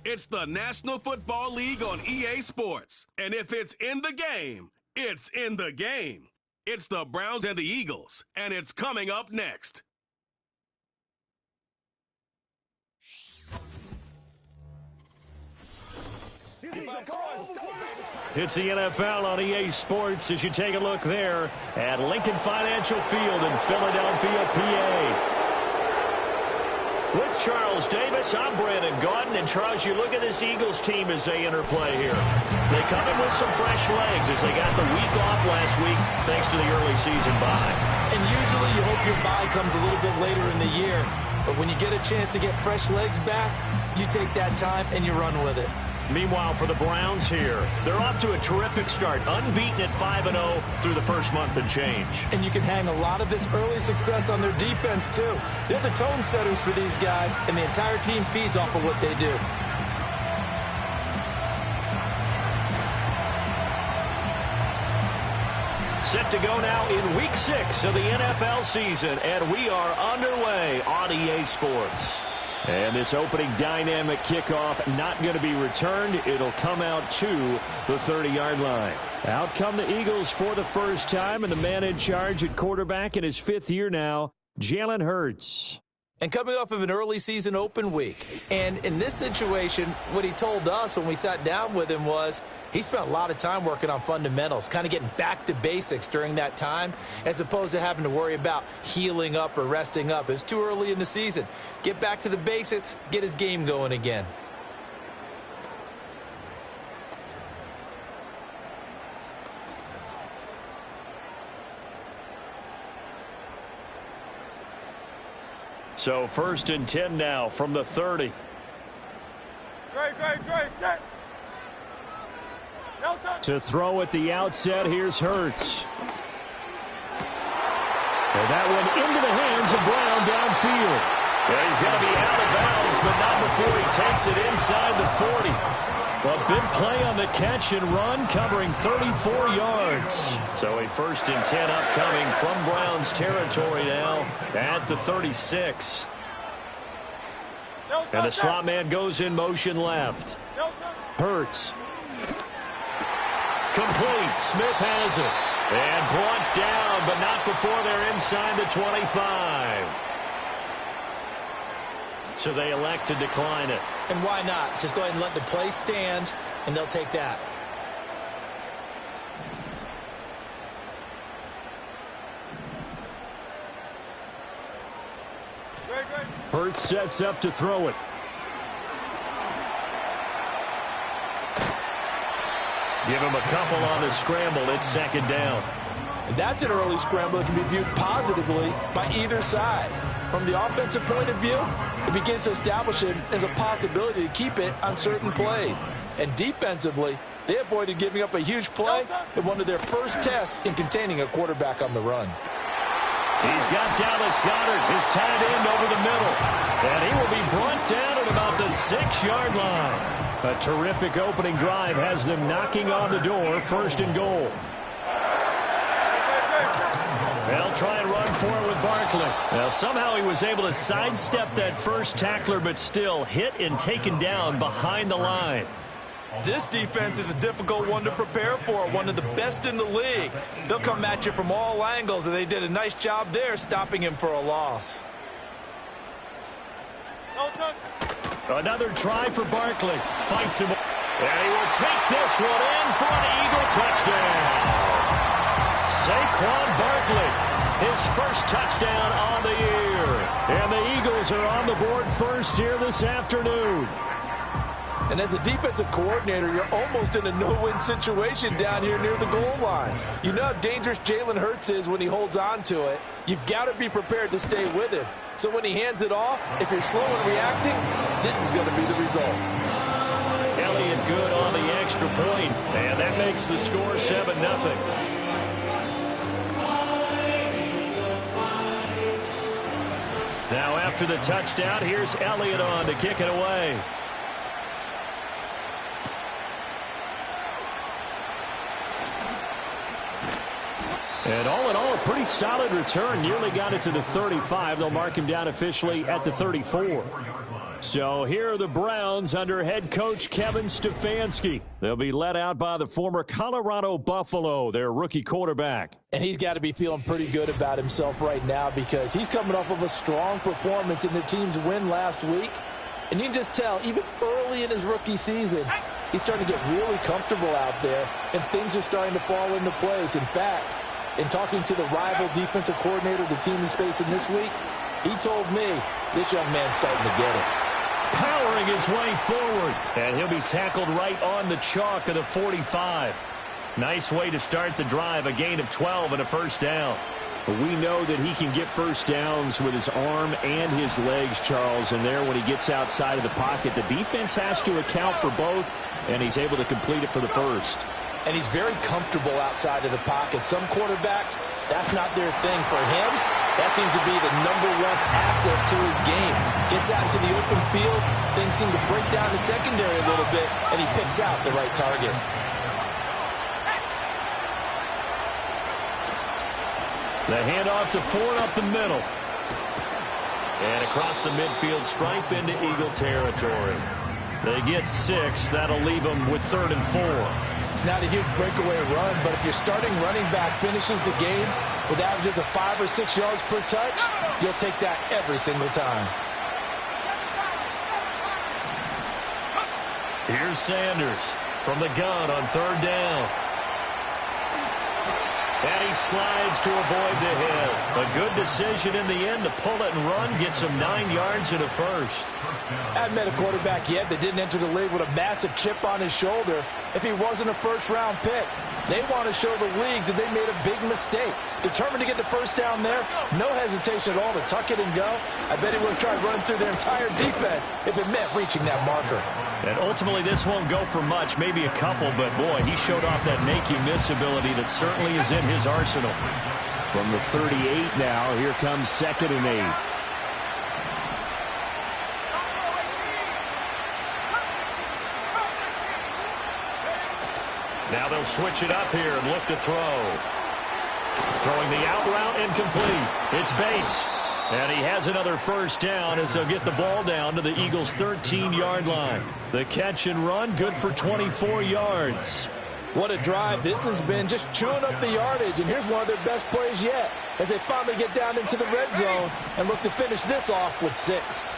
It's the National Football League on EA Sports. And if it's in the game, it's in the game. It's the Browns and the Eagles, and it's coming up next. It's the NFL on EA Sports as you take a look there at Lincoln Financial Field in Philadelphia, PA. With Charles Davis, I'm Brandon Gaudin. And, Charles, you look at this Eagles team as they interplay here. They come in with some fresh legs as they got the week off last week thanks to the early season bye. And usually you hope your bye comes a little bit later in the year. But when you get a chance to get fresh legs back, you take that time and you run with it. Meanwhile, for the Browns here, they're off to a terrific start, unbeaten at 5-0 through the first month and change. And you can hang a lot of this early success on their defense, too. They're the tone setters for these guys, and the entire team feeds off of what they do. Set to go now in Week 6 of the NFL season, and we are underway on EA Sports. And this opening dynamic kickoff not going to be returned. It'll come out to the 30-yard line. Out come the Eagles for the first time, and the man in charge at quarterback in his 5th year now, Jalen Hurts. And coming off of an early season open week. And in this situation, what he told us when we sat down with him was he spent a lot of time working on fundamentals, kind of getting back to basics during that time, as opposed to having to worry about healing up or resting up. It's too early in the season. Get back to the basics, get his game going again. So 1st and 10 now from the 30. Great, set. To throw at the outset, here's Hurts. And that one into the hands of Brown downfield. Yeah, he's going to be out of bounds, but not before he takes it inside the 40. A big play on the catch and run, covering 34 yards. So a 1st and 10 upcoming from Browns territory now at the 36. And the slot man goes in motion left. Hurts. Complete. Smith has it. And brought down, but not before they're inside the 25. So they elect to decline it. And why not? Just go ahead and let the play stand, and they'll take that. Hurts sets up to throw it. Give him a couple on the scramble. It's 2nd down. And that's an early scramble that can be viewed positively by either side. From the offensive point of view, it begins to establish him as a possibility to keep it on certain plays. And defensively, they avoided giving up a huge play in one of their first tests in containing a quarterback on the run. He's got Dallas Goedert, his tight end, over the middle. And he will be brought down at about the 6-yard line. A terrific opening drive has them knocking on the door, 1st and goal. They'll try and run for it with Barkley. Now, somehow he was able to sidestep that first tackler, but still hit and taken down behind the line. This defense is a difficult one to prepare for, one of the best in the league. They'll come at you from all angles, and they did a nice job there stopping him for a loss. Another try for Barkley. Fights him. And he will take this one in for an Eagle touchdown. Saquon Barkley, his first touchdown on the year. And the Eagles are on the board first here this afternoon. And as a defensive coordinator, you're almost in a no-win situation down here near the goal line. You know how dangerous Jalen Hurts is when he holds on to it. You've got to be prepared to stay with him. So when he hands it off, if you're slow in reacting, this is going to be the result. Elliott good on the extra point, and that makes the score 7-0. Now after the touchdown, here's Elliott on to kick it away. And all in all, a pretty solid return. Nearly got it to the 35. They'll mark him down officially at the 34. So here are the Browns under head coach Kevin Stefanski. They'll be led out by the former Colorado Buffalo, their rookie quarterback. And he's got to be feeling pretty good about himself right now because he's coming off of a strong performance in the team's win last week. And you can just tell, even early in his rookie season, he's starting to get really comfortable out there, and things are starting to fall into place. In fact, in talking to the rival defensive coordinator, the team he's facing this week, he told me this young man's starting to get it. Powering his way forward, and he'll be tackled right on the chalk of the 45. Nice way to start the drive, a gain of 12 and a first down. We know that he can get first downs with his arm and his legs, Charles, and there when he gets outside of the pocket, the defense has to account for both, and he's able to complete it for the first. And he's very comfortable outside of the pocket. Some quarterbacks, that's not their thing. For him, that seems to be the #1 asset to his game. Gets out into the open field, things seem to break down the secondary a little bit, and he picks out the right target. The handoff to Ford up the middle. And across the midfield stripe into Eagle territory. They get 6. That'll leave them with 3rd and 4. It's not a huge breakaway run, but if your starting running back finishes the game with averages of 5 or 6 yards per touch, you'll take that every single time. Here's Sanders from the gun on 3rd down. And he slides to avoid the hit. A good decision in the end to pull it and run, gets him 9 yards and a first. Hadn't met a quarterback yet that didn't enter the league with a massive chip on his shoulder if he wasn't a first-round pick. They want to show the league that they made a big mistake. Determined to get the first down there, no hesitation at all to tuck it and go. I bet he would have tried running through their entire defense if it meant reaching that marker. And ultimately, this won't go for much, maybe a couple, but boy, he showed off that make-you-miss ability that certainly is in his arsenal. From the 38 now, here comes 2nd and 8. Now they'll switch it up here and look to throw. Throwing the out route incomplete. It's Bates. And he has another first down as they'll get the ball down to the Eagles' 13-yard line. The catch and run, good for 24 yards. What a drive this has been, just chewing up the yardage. And here's one of their best plays yet as they finally get down into the red zone and look to finish this off with 6.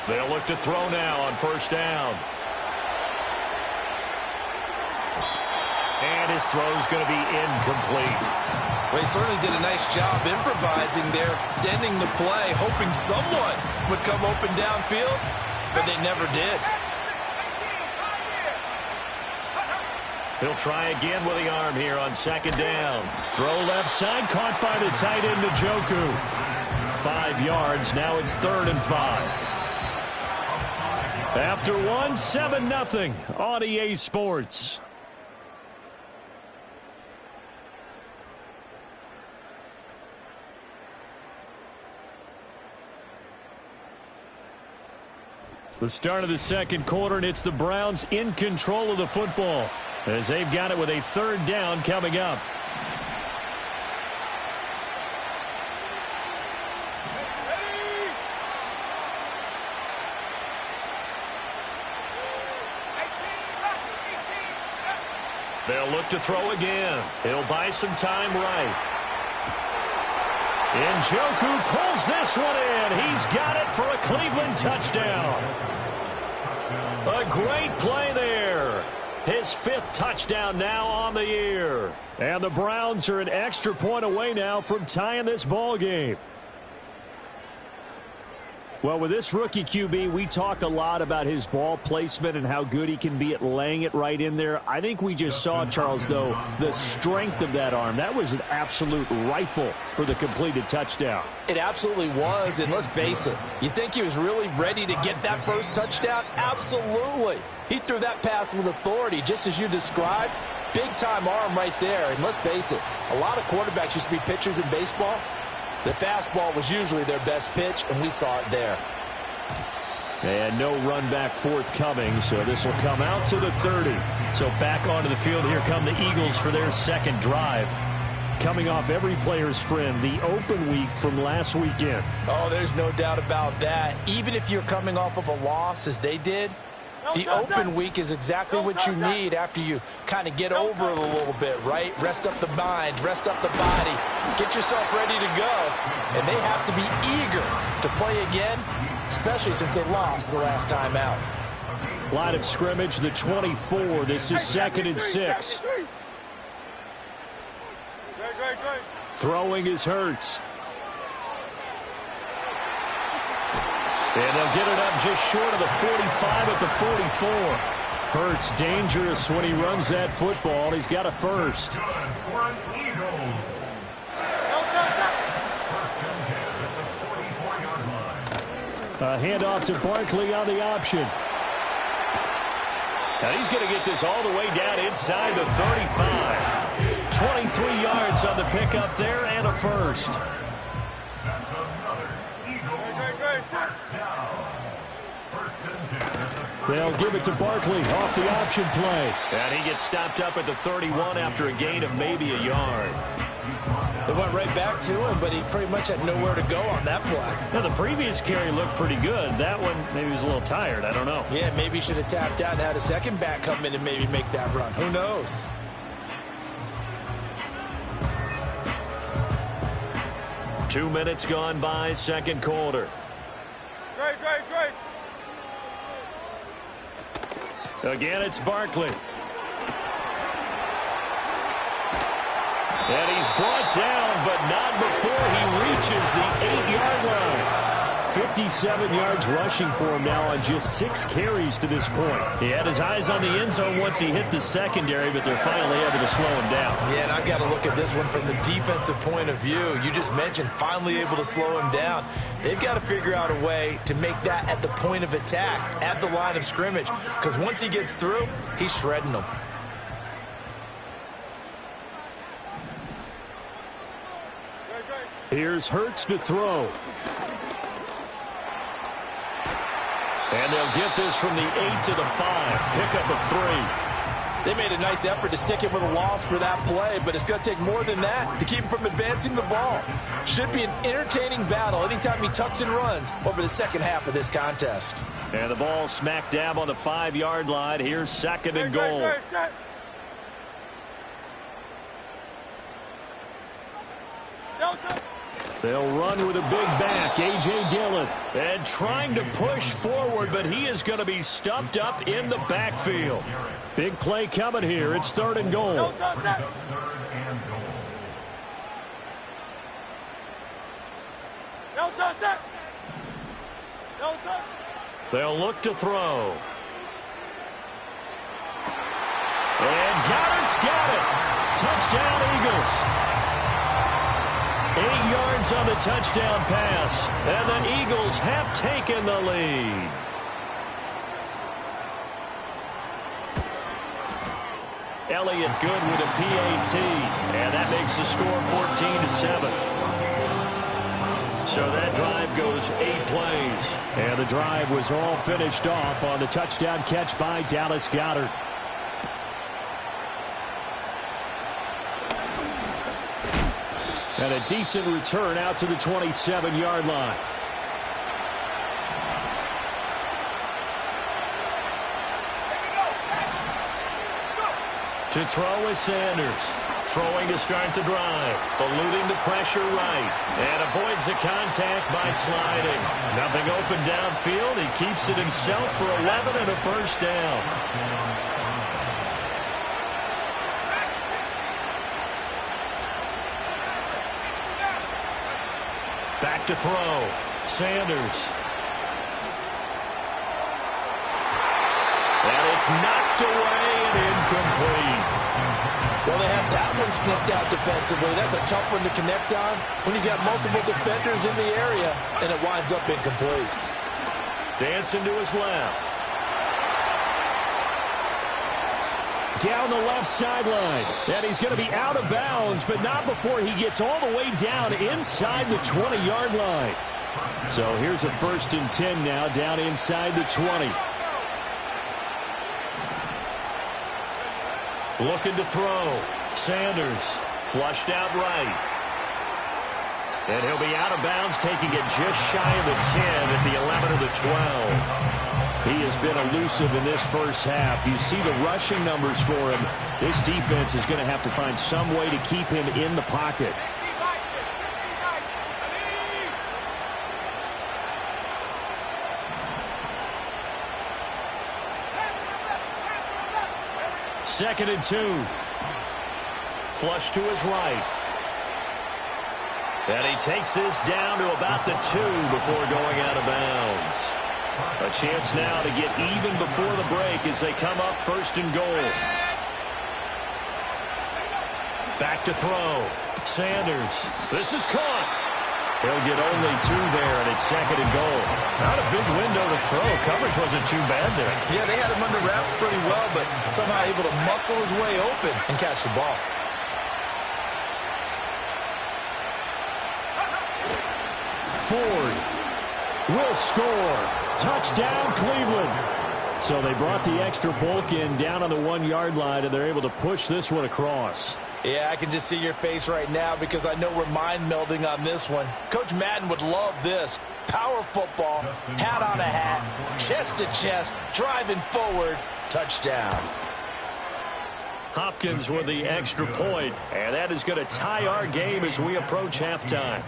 They'll look to throw now on first down. And his throw's going to be incomplete. Well, he certainly did a nice job improvising there, extending the play, hoping someone would come open downfield, but they never did. He'll try again with the arm here on 2nd down. Throw left side, caught by the tight end Njoku. 5 yards, now it's 3rd and 5. After 1, 7-0 on EA Sports. The start of the second quarter, and it's the Browns in control of the football as they've got it with a 3rd down coming up. They'll look to throw again. He'll buy some time right. Njoku pulls this one in. He's got it for a Cleveland touchdown. A great play there. His 5th touchdown now on the year. And the Browns are an extra point away now from tying this ball game. Well, with this rookie QB, we talk a lot about his ball placement and how good he can be at laying it right in there. I think we just saw, Charles, though, the strength of that arm. That was an absolute rifle for the completed touchdown. It absolutely was, and let's face it, you think he was really ready to get that first touchdown? Absolutely. He threw that pass with authority, just as you described. Big-time arm right there, and let's face it, a lot of quarterbacks used to be pitchers in baseball. The fastball was usually their best pitch, and we saw it there. And no run back forthcoming, so this will come out to the 30. So back onto the field, here come the Eagles for their second drive. Coming off every player's friend, the open week from last weekend. Oh, there's no doubt about that. Even if you're coming off of a loss as they did, the open week is exactly what you need after you kind of get over it a little bit, right? Rest up the mind, rest up the body, get yourself ready to go. And they have to be eager to play again, especially since they lost the last time out. Line of scrimmage, the 24. This is 2nd and 6. Throwing is Hurts. And they'll get it up just short of the 45 at the 44. Hurts dangerous when he runs that football. He's got a first. A handoff to Barkley on the option. Now he's going to get this all the way down inside the 35. 23 yards on the pickup there and a first. They'll give it to Barkley off the option play. And he gets stopped up at the 31 after a gain of maybe a yard. They went right back to him, but he pretty much had nowhere to go on that play. Now, the previous carry looked pretty good. That one, maybe he was a little tired. I don't know. Yeah, maybe he should have tapped out and had a second back come in and maybe make that run. Who knows? Two minutes gone by, second quarter. Great. Again, it's Barkley. And he's brought down, but not before he reaches the 8-yard line. 57 yards rushing for him now on just 6 carries to this point. He had his eyes on the end zone once he hit the secondary, but they're finally able to slow him down. Yeah, and I've got to look at this one from the defensive point of view. You just mentioned finally able to slow him down. They've got to figure out a way to make that at the point of attack, at the line of scrimmage, because once he gets through, he's shredding them. Here's Hurts to throw. And they'll get this from the 8 to the 5. Pickup of 3. They made a nice effort to stick him with a loss for that play, but it's going to take more than that to keep him from advancing the ball. Should be an entertaining battle anytime he tucks and runs over the second half of this contest. And the ball smack dab on the 5-yard line. Here's 2nd and goal. They'll run with a big back, A.J. Dillon. And trying to push forward, but he is going to be stuffed up in the backfield. Big play coming here. It's 3rd and goal. They'll look to throw. And Goddard's got it. Touchdown, Eagles. 8 yards on the touchdown pass, and the Eagles have taken the lead. Elliott good with a PAT, and that makes the score 14-7. So that drive goes 8 plays. And the drive was all finished off on the touchdown catch by Dallas Goedert. And a decent return out to the 27-yard line. To throw is Sanders. Throwing to start the drive. Eluding the pressure right. And avoids the contact by sliding. Nothing open downfield. He keeps it himself for 11 and a first down. Back to throw. Sanders. And it's knocked away and incomplete. Well, they have that one snipped out defensively. That's a tough one to connect on when you got multiple defenders in the area, and it winds up incomplete. Dancing to his left. Down the left sideline. And he's going to be out of bounds, but not before he gets all the way down inside the 20-yard line. So here's a 1st and 10 now, down inside the 20. Looking to throw. Sanders flushed out right. And he'll be out of bounds, taking it just shy of the 10 at the 11 or the 12. He has been elusive in this first half. You see the rushing numbers for him. This defense is going to have to find some way to keep him in the pocket. Second and 2. Flush to his right. And he takes this down to about the 2 before going out of bounds. A chance now to get even before the break as they come up 1st and goal. Back to throw. Sanders. This is caught. He'll get only 2 there, and it's 2nd and goal. Not a big window to throw. Coverage wasn't too bad there. Yeah, they had him under wraps pretty well, but somehow able to muscle his way open and catch the ball. Ford will score. Touchdown, Cleveland. So they brought the extra bulk in down on the 1-yard line, and they're able to push this one across. Yeah, I can just see your face right now because I know we're mind melding on this one. Coach Madden would love this. Power football, hat on a hat, chest to chest, driving forward, touchdown. Hopkins with the extra point, and that is going to tie our game as we approach halftime.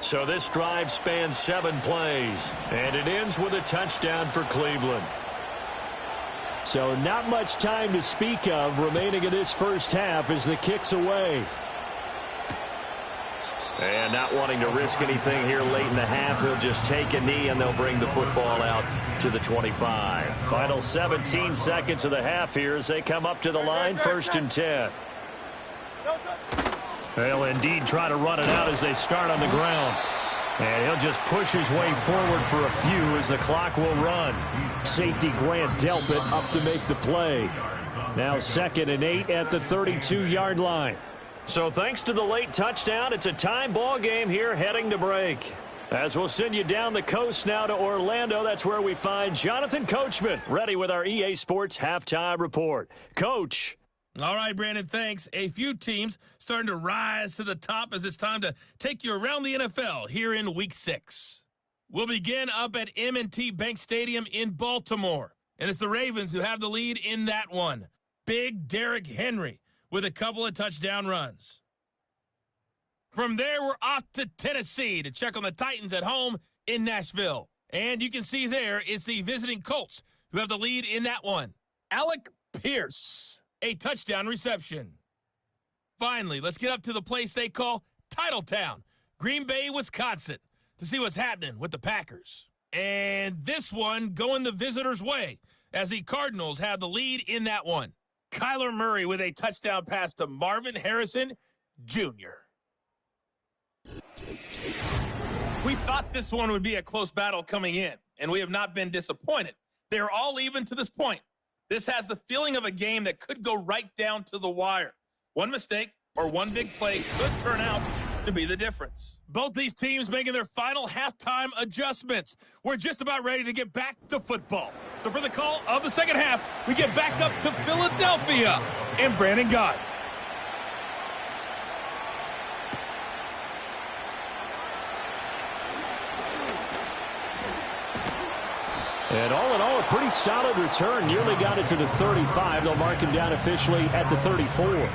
So this drive spans 7 plays, and it ends with a touchdown for Cleveland. So not much time to speak of remaining in this first half as the kick's away. And not wanting to risk anything here late in the half, he'll just take a knee, and they'll bring the football out to the 25. Final 17 seconds of the half here as they come up to the line, 1st and 10. They'll indeed try to run it out as they start on the ground. And he'll just push his way forward for a few as the clock will run. Safety Grant Delpit up to make the play. Now 2nd and 8 at the 32-yard line. So thanks to the late touchdown, it's a time ball game here heading to break. As we'll send you down the coast now to Orlando, that's where we find Jonathan Coachman ready with our EA Sports Halftime Report. Coach. All right, Brandon, thanks. A few teams starting to rise to the top as it's time to take you around the NFL here in Week 6. We'll begin up at M&T Bank Stadium in Baltimore, and it's the Ravens who have the lead in that one. Big Derrick Henry with a couple of touchdown runs. From there, we're off to Tennessee to check on the Titans at home in Nashville. And you can see there it's the visiting Colts who have the lead in that one. Alec Pierce, a touchdown reception. Finally, let's get up to the place they call Titletown, Green Bay, Wisconsin, to see what's happening with the Packers. And this one going the visitors' way as the Cardinals have the lead in that one. Kyler Murray with a touchdown pass to Marvin Harrison Jr. We thought this one would be a close battle coming in, and we have not been disappointed. They're all even to this point. This has the feeling of a game that could go right down to the wire. One mistake or one big play could turn out to be the difference. Both these teams making their final halftime adjustments. We're just about ready to get back to football. So for the call of the second half, we get back up to Philadelphia and Brandon Gott. And all in all, a pretty solid return. Nearly got it to the 35. They'll mark him down officially at the 34.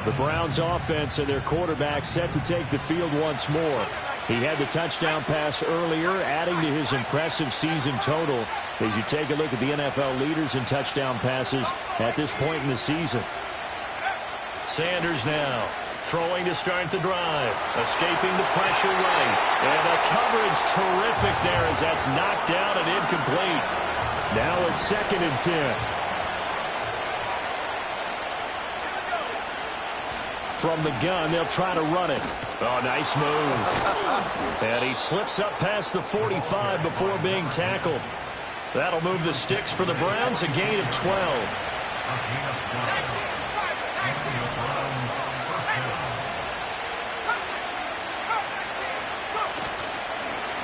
The Browns offense and their quarterback set to take the field once more. He had the touchdown pass earlier, adding to his impressive season total as you take a look at the NFL leaders in touchdown passes at this point in the season. Sanders now throwing to start the drive, escaping the pressure right, and the coverage terrific there as that's knocked down and incomplete. Now a 2nd and 10. From the gun, they'll try to run it. Oh, nice move. And he slips up past the 45 before being tackled. That'll move the sticks for the Browns, a gain of 12.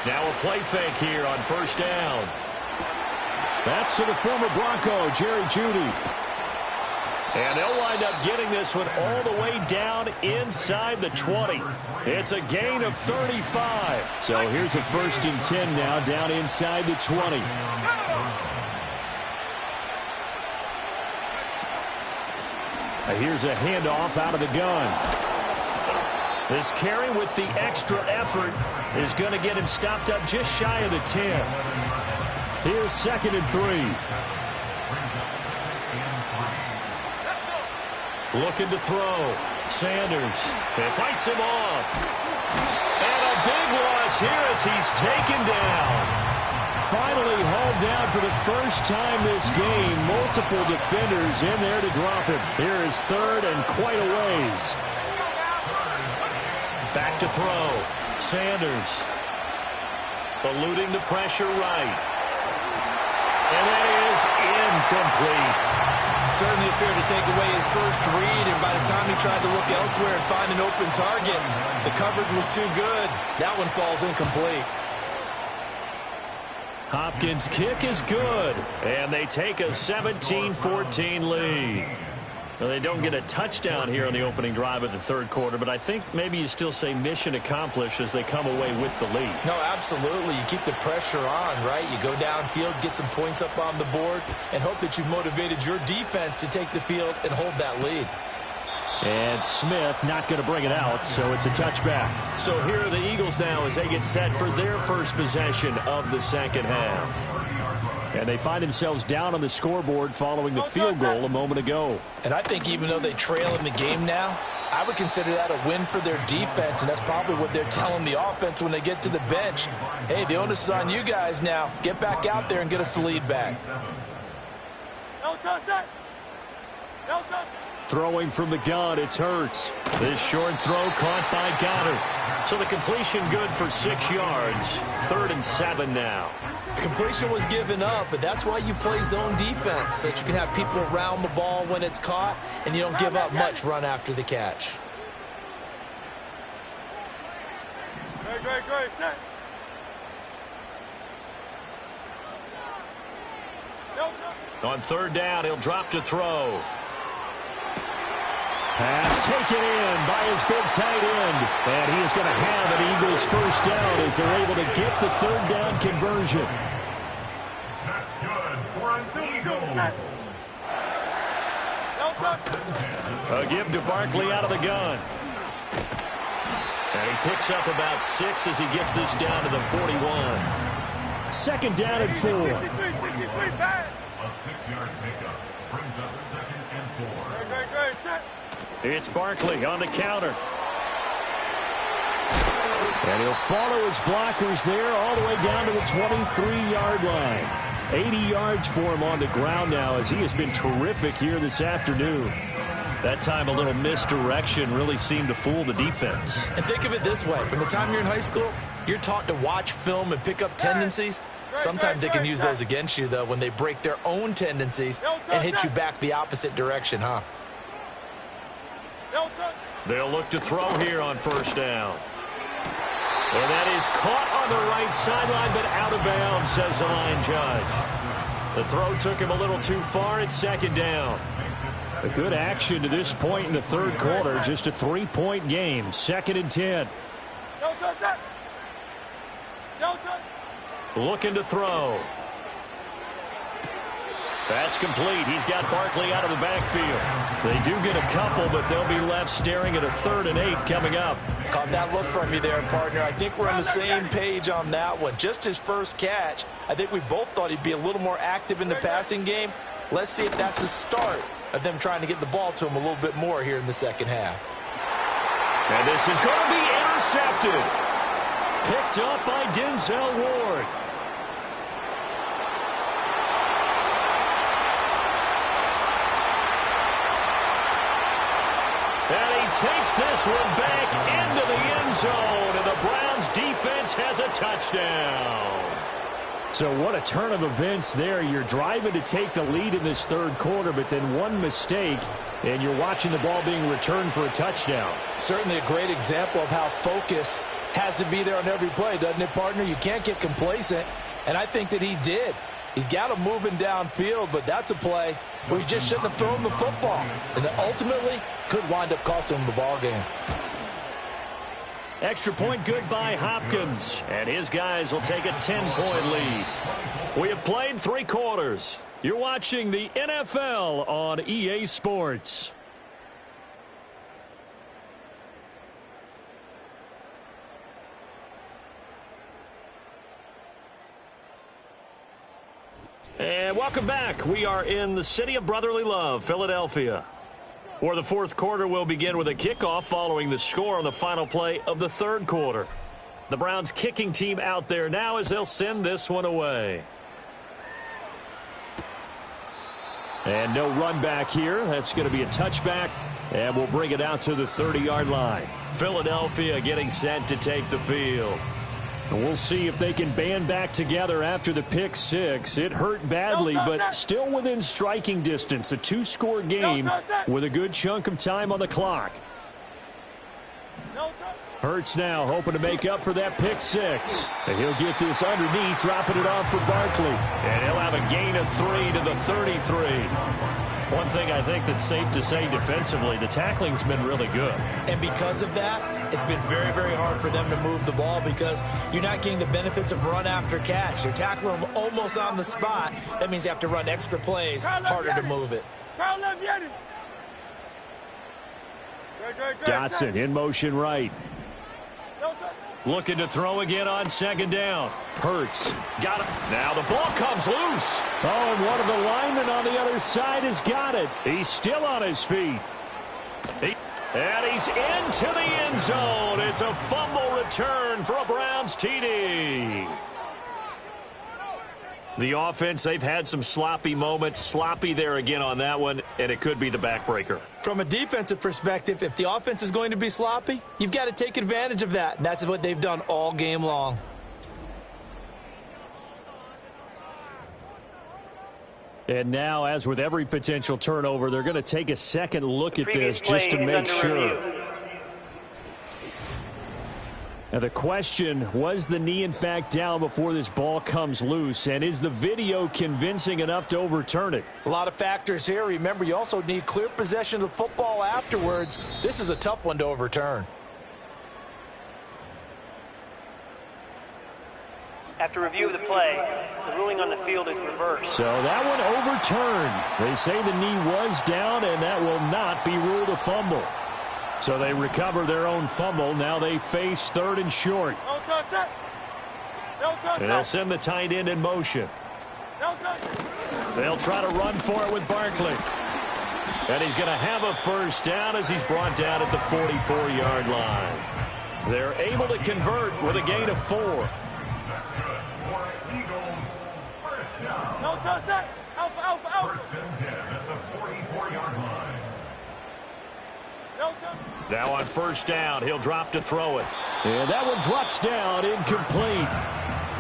Now a play fake here on first down. That's to the former Bronco, Jerry Jeudy. And they'll wind up getting this one all the way down inside the 20. It's a gain of 35. So here's a 1st and 10 now down inside the 20. Here's a handoff out of the gun. This carry with the extra effort is going to get him stopped up just shy of the 10. Here's 2nd and 3. Looking to throw. Sanders. It fights him off. And a big loss here as he's taken down. Finally hauled down for the first time this game. Multiple defenders in there to drop him. Here is 3rd and quite a ways. Back to throw. Sanders. Eluding the pressure right. And that is incomplete. Certainly appeared to take away his first read, and by the time he tried to look elsewhere and find an open target, the coverage was too good. That one falls incomplete. Hopkins' kick is good, and they take a 17-14 lead. Well, they don't get a touchdown here on the opening drive of the 3rd quarter, but I think maybe you still say mission accomplished as they come away with the lead. No, absolutely. You keep the pressure on, right? You go downfield, get some points up on the board, and hope that you've motivated your defense to take the field and hold that lead. And Smith not going to bring it out, so it's a touchback. So here are the Eagles now as they get set for their first possession of the second half. And they find themselves down on the scoreboard following the field goal a moment ago. And I think even though they trail in the game now, I would consider that a win for their defense, and that's probably what they're telling the offense when they get to the bench. Hey, the onus is on you guys now. Get back out there and get us the lead back. No touch it. No touch. Throwing from the gun, it's Hurts. This short throw caught by Goddard. So the completion good for 6 yards. 3rd and 7 now. Completion was given up, but that's why you play zone defense, so that you can have people around the ball when it's caught, and you don't give up much run after the catch. Great, set. On 3rd down, he'll drop to throw. Pass taken in by his big tight end. And he is going to have an Eagles first down as they're able to get the 3rd down conversion. That's good for an Eagles. A give to Barkley out of the gun. And he picks up about 6 as he gets this down to the 41. 2nd down and 4. A 6-yard pickup brings up 2nd and 4. Great, set. It's Barkley on the counter. And he'll follow his blockers there all the way down to the 23-yard line. 80 yards for him on the ground now as he has been terrific here this afternoon. That time a little misdirection really seemed to fool the defense. And think of it this way. From the time you're in high school, you're taught to watch film and pick up tendencies. Sometimes they can use those against you, though, when they break their own tendencies and hit you back the opposite direction, huh? They'll look to throw here on 1st down. And that is caught on the right sideline, but out of bounds, says the line judge. The throw took him a little too far. It's 2nd down. A good action to this point in the 3rd quarter. Just a 3-point game. 2nd and 10. Looking to throw. That's complete. He's got Barkley out of the backfield. They do get a couple, but they'll be left staring at a 3rd and 8 coming up. Caught that look from you there, partner. I think we're on the same page on that one. Just his first catch. I think we both thought he'd be a little more active in the passing game. Let's see if that's the start of them trying to get the ball to him a little bit more here in the 2nd half. And this is going to be intercepted. Picked up by Denzel Ward. And he takes this one back into the end zone, and the Browns defense has a touchdown. So what a turn of events there. You're driving to take the lead in this 3rd quarter, but then one mistake, and you're watching the ball being returned for a touchdown. Certainly a great example of how focus has to be there on every play, doesn't it, partner? You can't get complacent, and I think that he did. He's got him moving downfield, but that's a play where he just shouldn't have thrown the football. And that ultimately could wind up costing him the ball game. Extra point good by Hopkins, and his guys will take a 10-point lead. We have played 3 quarters. You're watching the NFL on EA Sports. And welcome back. We are in the city of brotherly love, Philadelphia, where the 4th quarter will begin with a kickoff following the score on the final play of the 3rd quarter. The Browns kicking team out there now as they'll send this one away. And no run back here. That's going to be a touchback, and we'll bring it out to the 30-yard line. Philadelphia getting set to take the field. And we'll see if they can band back together after the pick 6. It hurt badly, but still within striking distance. A 2-score game with a good chunk of time on the clock. Hurts now hoping to make up for that pick 6. And he'll get this underneath, dropping it off for Barkley. And he'll have a gain of 3 to the 33. One thing I think that's safe to say defensively, the tackling's been really good. And because of that, it's been very, very hard for them to move the ball because you're not getting the benefits of run after catch. They're tackling them almost on the spot. That means you have to run extra plays, harder to move it. Dotson in motion right. Looking to throw again on 2nd down. Hurts. Got it. Now the ball comes loose. Oh, and one of the linemen on the other side has got it. He's still on his feet. And he's into the end zone. It's a fumble return for a Browns TD. The offense, they've had some sloppy moments. Sloppy there again on that one, and it could be the backbreaker. From a defensive perspective, if the offense is going to be sloppy, you've got to take advantage of that, and that's what they've done all game long. And now, as with every potential turnover, they're going to take a second look at this just to make sure. Now the question, was the knee in fact down before this ball comes loose? And is the video convincing enough to overturn it? A lot of factors here. Remember, you also need clear possession of the football afterwards. This is a tough one to overturn. After review of the play, the ruling on the field is reversed. So that one overturned. They say the knee was down, and that will not be ruled a fumble. So they recover their own fumble. Now they face 3rd and short. And they'll send the tight end in motion. They'll try to run for it with Barkley. And he's going to have a 1st down as he's brought down at the 44-yard line. They're able to convert with a gain of 4. That's good for Eagles. 1st down. 1st and 10 at the 44-yard line. Now on 1st down, he'll drop to throw it. And that one drops down, incomplete.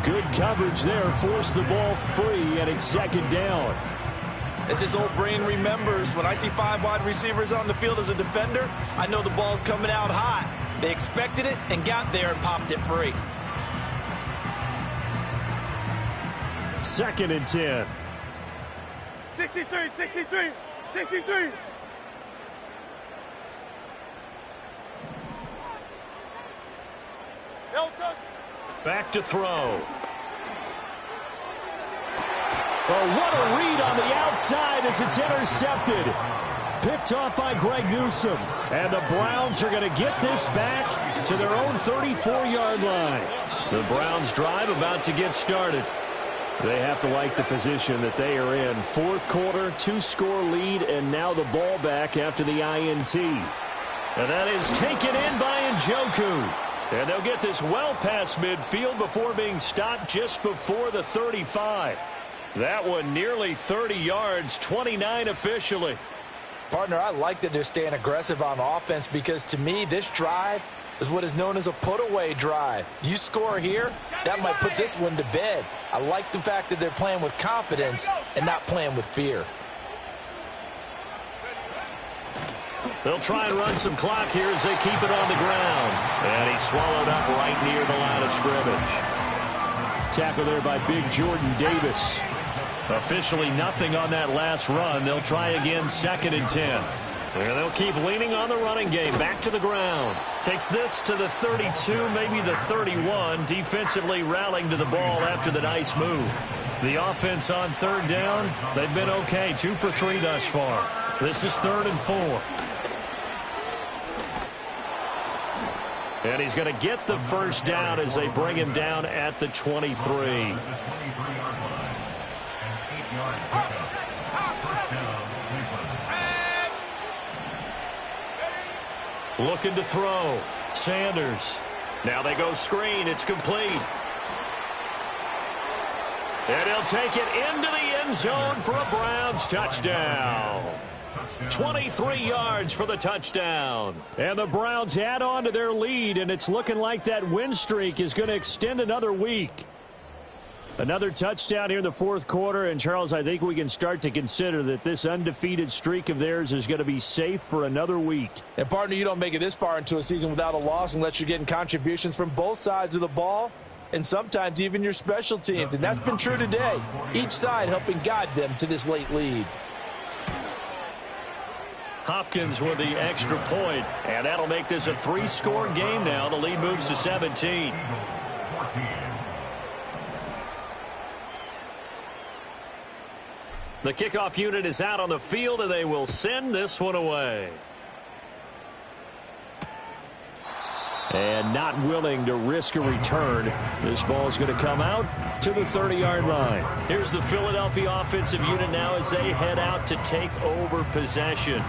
Good coverage there, forced the ball free, and it's 2nd down. As his old brain remembers, when I see 5 wide receivers on the field as a defender, I know the ball's coming out hot. They expected it and got there and popped it free. 2nd and 10. 63. Back to throw. Oh, what a read on the outside as it's intercepted. Picked off by Greg Newsome. And the Browns are going to get this back to their own 34-yard line. The Browns drive about to get started. They have to like the position that they are in. 4th quarter, 2-score lead, and now the ball back after the INT. And that is taken in by Njoku. And they'll get this well past midfield before being stopped just before the 35. That one nearly 30 yards, 29 officially. Partner, I like that they're staying aggressive on offense because to me, this drive is what is known as a put-away drive. You score here, that might put this one to bed. I like the fact that they're playing with confidence and not playing with fear. They'll try and run some clock here as they keep it on the ground. And he's swallowed up right near the line of scrimmage. Tackle there by Big Jordan Davis. Officially nothing on that last run. They'll try again, 2nd and 10. And they'll keep leaning on the running game. Back to the ground. Takes this to the 32, maybe the 31. Defensively rallying to the ball after the nice move. The offense on 3rd down, they've been okay. 2 for 3 thus far. This is 3rd and 4. And he's going to get the first down as they bring him down at the 23. Looking to throw. Sanders. Now they go screen. It's complete. And he'll take it into the end zone for a Browns touchdown. 23 yards for the touchdown. And the Browns add on to their lead, and it's looking like that win streak is going to extend another week. Another touchdown here in the 4th quarter, and Charles, I think we can start to consider that this undefeated streak of theirs is going to be safe for another week. And, partner, you don't make it this far into a season without a loss unless you're getting contributions from both sides of the ball and sometimes even your special teams, and that's been true today. Each side helping guide them to this late lead. Hopkins with the extra point, and that'll make this a 3-score game now. The lead moves to 17. The kickoff unit is out on the field, and they will send this one away. And not willing to risk a return. This ball is going to come out to the 30-yard line. Here's the Philadelphia offensive unit now as they head out to take over possession.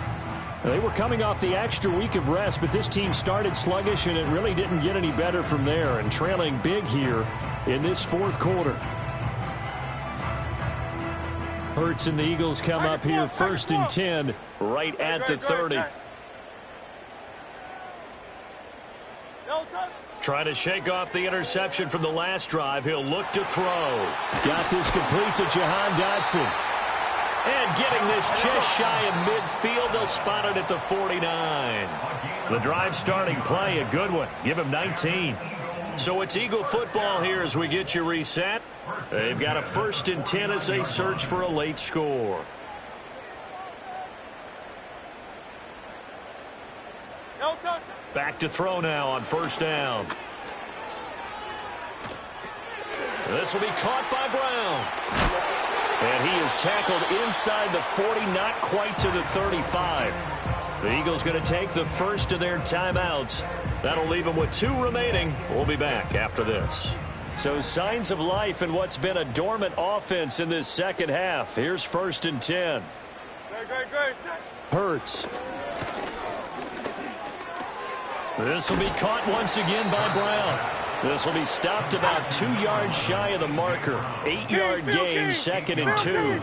They were coming off the extra week of rest, but this team started sluggish, and it really didn't get any better from there, and trailing big here in this 4th quarter. Hurts and the Eagles come up here 1st and 10 right at the 30. Trying to shake off the interception from the last drive. He'll look to throw. Got this complete to Jahan Dotson. And getting this just shy of midfield. They'll spot it at the 49. The drive starting play, a good one. Give him 19. So it's Eagle football here as we get you reset. They've got a 1st and 10 as they search for a late score. Back to throw now on 1st down. This will be caught by Brown. And he is tackled inside the 40, not quite to the 35. The Eagles going to take the first of their timeouts. That'll leave them with 2 remaining. We'll be back after this. So signs of life in what's been a dormant offense in this second half. Here's 1st and 10. Hurts. This will be caught once again by Brown. This will be stopped about 2 yards shy of the marker. 8-yard gain, 2nd and 2.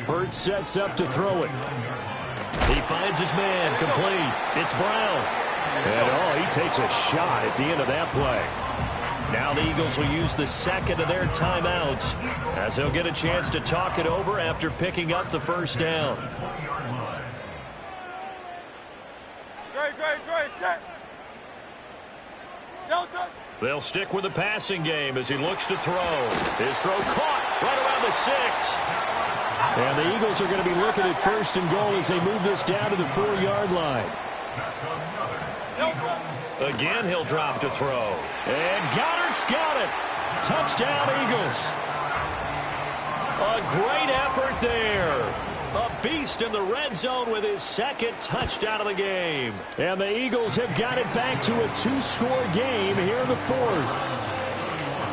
Hurts sets up to throw it. He finds his man, complete. It's Brown. And, he takes a shot at the end of that play. Now the Eagles will use the 2nd of their timeouts as they'll get a chance to talk it over after picking up the 1st down. They'll stick with the passing game as he looks to throw. His throw caught right around the 6. And the Eagles are going to be looking at 1st and goal as they move this down to the 4-yard line. Again, he'll drop to throw. And Goddard's got it. Touchdown, Eagles. A great effort there. A beast in the red zone with his 2nd touchdown of the game. And the Eagles have got it back to a 2-score game here in the 4th.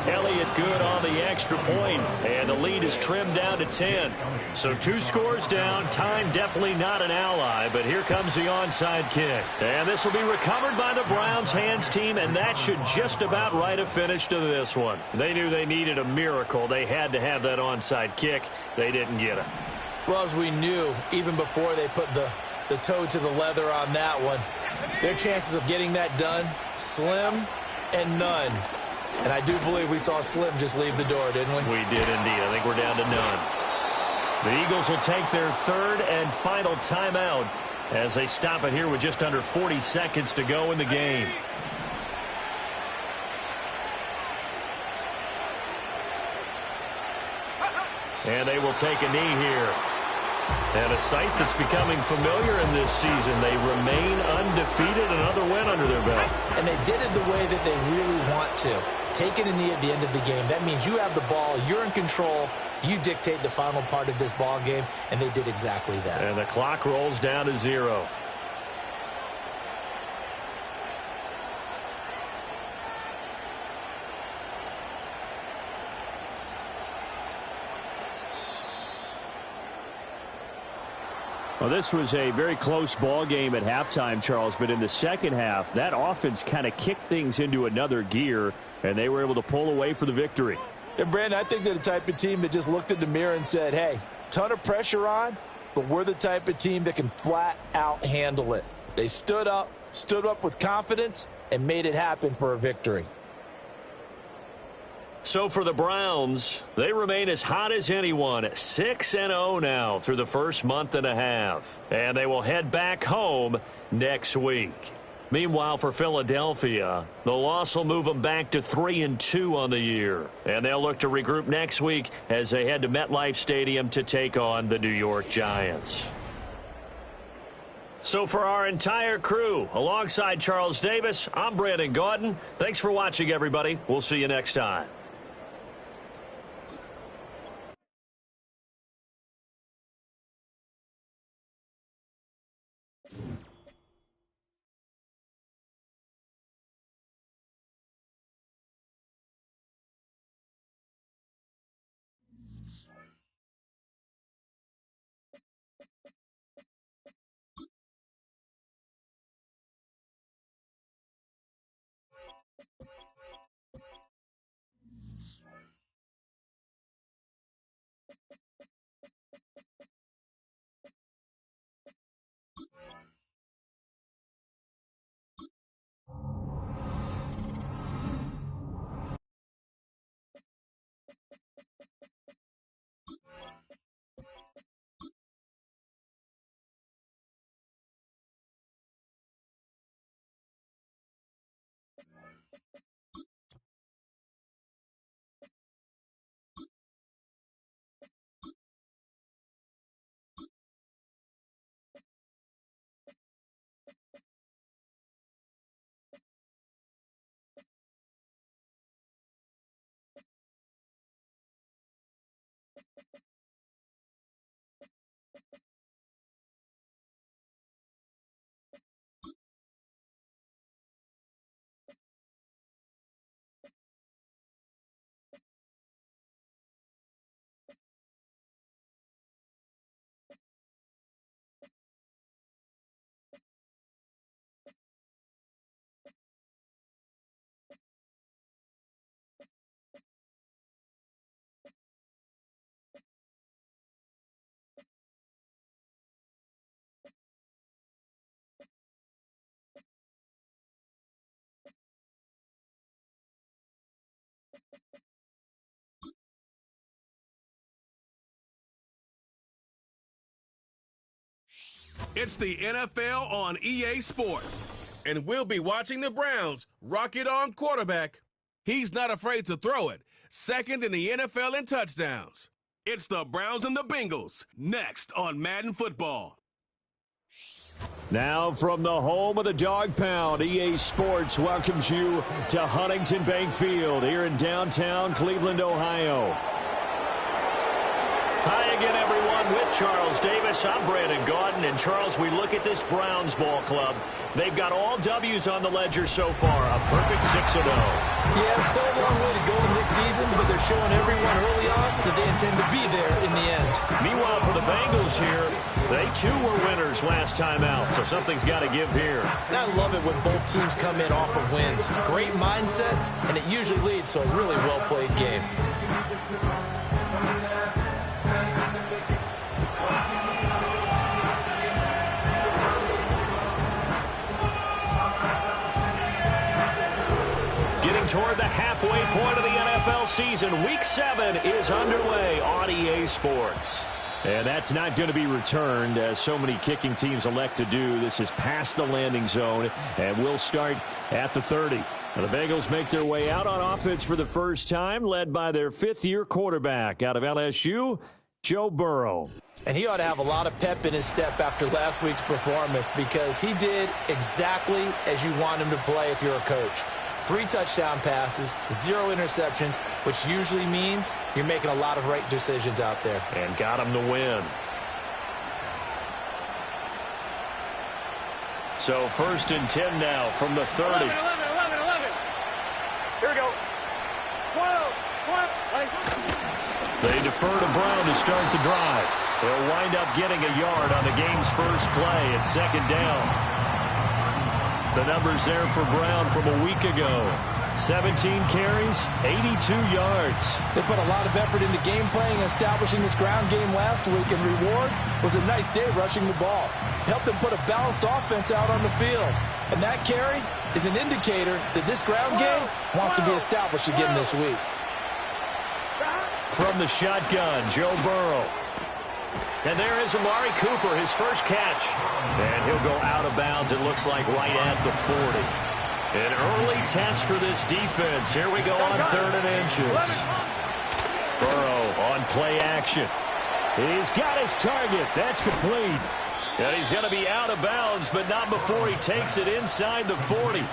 Elliott good on the extra point, and the lead is trimmed down to 10. So 2 scores down. Time definitely not an ally, but here comes the onside kick. And this will be recovered by the Browns hands team, and that should just about write a finish to this one. They knew they needed a miracle. They had to have that onside kick. They didn't get it. Well, as we knew, even before they put the toe to the leather on that one, their chances of getting that done, slim and none. And I do believe we saw Slim just leave the door, didn't we? We did indeed. I think we're down to none. The Eagles will take their third and final timeout as they stop it here with just under 40 seconds to go in the game. And they will take a knee here. And a sight that's becoming familiar in this season. They remain undefeated, another win under their belt. And they did it the way that they really want to. Taking a knee at the end of the game. That means you have the ball, you're in control, you dictate the final part of this ball game, and they did exactly that. And the clock rolls down to 0. Well, this was a very close ball game at halftime, Charles, but in the second half, that offense kind of kicked things into another gear, and they were able to pull away for the victory. And, Brandon, I think they're the type of team that just looked in the mirror and said, hey, ton of pressure on, but we're the type of team that can flat out handle it. They stood up with confidence, and made it happen for a victory. So for the Browns, they remain as hot as anyone, 6-0 now through the first month and a half. And they will head back home next week. Meanwhile, for Philadelphia, the loss will move them back to 3-2 on the year. And they'll look to regroup next week as they head to MetLife Stadium to take on the New York Giants. So for our entire crew, alongside Charles Davis, I'm Brandon Gaudin. Thanks for watching, everybody. We'll see you next time. It's the NFL on EA Sports, and we'll be watching the Browns rock it on quarterback. He's not afraid to throw it, second in the NFL in touchdowns. It's the Browns and the Bengals, next on Madden Football. Now from the home of the Dog Pound, EA Sports welcomes you to Huntington Bank Field here in downtown Cleveland, Ohio. Hi again, everyone, with Charles Davis. I'm Brandon Gaudin. And, Charles, we look at this Browns ball club. They've got all W's on the ledger so far, a perfect 6-0. Yeah, still a long way to go in this season, but they're showing everyone early on that they intend to be there in the end. Meanwhile, for the Bengals here, they too were winners last time out, so something's got to give here. And I love it when both teams come in off of wins. Great mindsets, and it usually leads to a really well-played game. Toward the halfway point of the NFL season, Week 7 is underway on EA Sports. And that's not going to be returned, as so many kicking teams elect to do. This is past the landing zone, and we'll start at the 30. And the Bengals make their way out on offense for the first time, led by their fifth-year quarterback out of LSU, Joe Burrow. And he ought to have a lot of pep in his step after last week's performance, because he did exactly as you want him to play if you're a coach. 3 touchdown passes, 0 interceptions, which usually means you're making a lot of right decisions out there. And got him to win. So 1st and 10 now from the 30. 11. Here we go. 12. They defer to Brown to start the drive. They'll wind up getting a yard on the game's first play at 2nd down. The numbers there for Brown from a week ago. 17 carries, 82 yards. They put a lot of effort into game playing and establishing this ground game last week, and reward was a nice day rushing the ball. Helped them put a balanced offense out on the field. And that carry is an indicator that this ground game wants to be established again this week. From the shotgun, Joe Burrow. And there is Amari Cooper, his first catch. And he'll go out of bounds, it looks like, right at the 40. An early test for this defense. Here we go on 3rd and inches. Burrow on play action. He's got his target. That's complete. And he's going to be out of bounds, but not before he takes it inside the 40.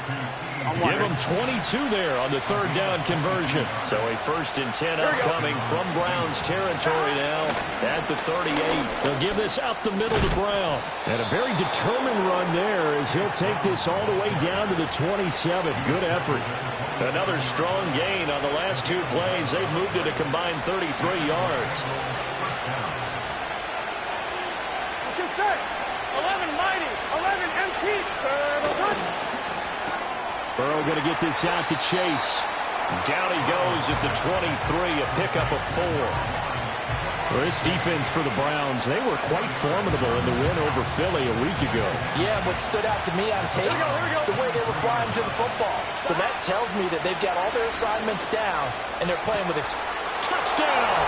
Give him 22 there on the 3rd down conversion. So a 1st and 10 upcoming from Brown's territory now at the 38. They'll give this up the middle to Brown. And a very determined run there as he'll take this all the way down to the 27. Good effort. Another strong gain on the last 2 plays. They've moved it a combined 33 yards. 11 mighty, 11 empty. Burrow going to get this out to Chase. Down he goes at the 23, a pickup of 4. Well, this defense for the Browns, they were quite formidable in the win over Philly a week ago. Yeah, what stood out to me on tape, the way they were flying to the football. So that tells me that they've got all their assignments down, and they're playing with touchdown!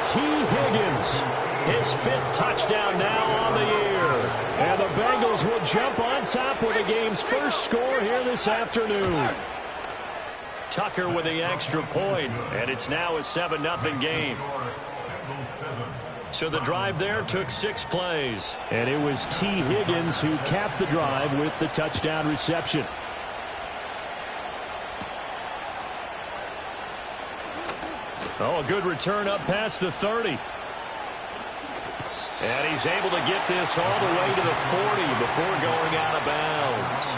T. Higgins, his 5th touchdown now on the year. And the Bengals will jump on top with the game's first score here this afternoon. Tucker with the extra point, and it's now a 7-0 game. So the drive there took 6 plays. And it was T. Higgins who capped the drive with the touchdown reception. Oh, a good return up past the 30. And he's able to get this all the way to the 40 before going out of bounds.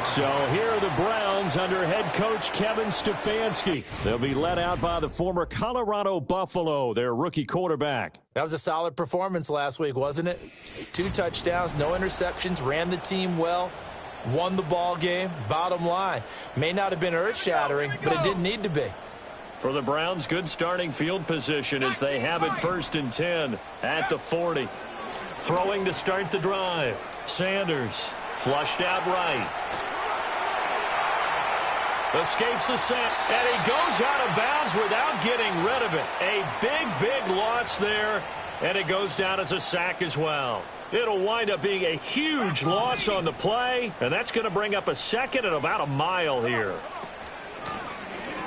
So here are the Browns under head coach Kevin Stefanski. They'll be led out by the former Colorado Buffalo, their rookie quarterback. That was a solid performance last week, wasn't it? 2 touchdowns, no interceptions, ran the team well, won the ball game. Bottom line, may not have been earth-shattering, but it didn't need to be. For the Browns, good starting field position as they have it 1st and 10 at the 40. Throwing to start the drive. Sanders flushed out right. Escapes the sack, and he goes out of bounds without getting rid of it. A big loss there, and it goes down as a sack as well. It'll wind up being a huge loss on the play, and that's going to bring up a 2nd and about a mile here.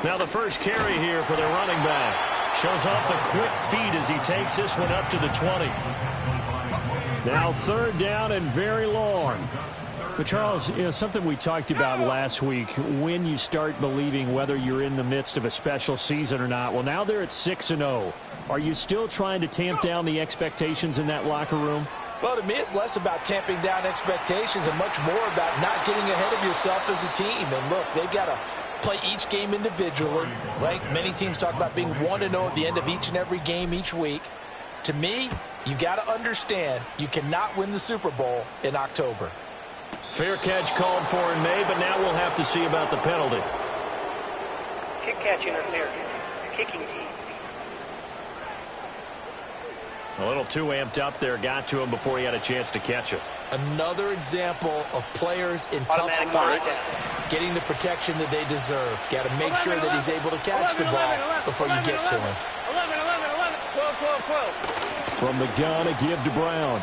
Now the first carry here for their running back. Shows off the quick feet as he takes this one up to the 20. Now 3rd down and very long. But Charles, you know, something we talked about last week, when you start believing whether you're in the midst of a special season or not. Well, now they're at 6-0. Are you still trying to tamp down the expectations in that locker room? Well, to me, it's less about tamping down expectations and much more about not getting ahead of yourself as a team. And look, they've got to play each game individually, right? Many teams talk about being 1-0 at the end of each and every game each week. To me, you got to understand you cannot win the Super Bowl in October. Fair catch called for in May, but now we'll have to see about the penalty. Kick catch interference. Kicking team. A little too amped up there, got to him before he had a chance to catch it. Another example of players in tough spots getting the protection that they deserve. Got to make sure that he's able to catch the ball before you get to him. 11, 12, From the gun, a give to Brown.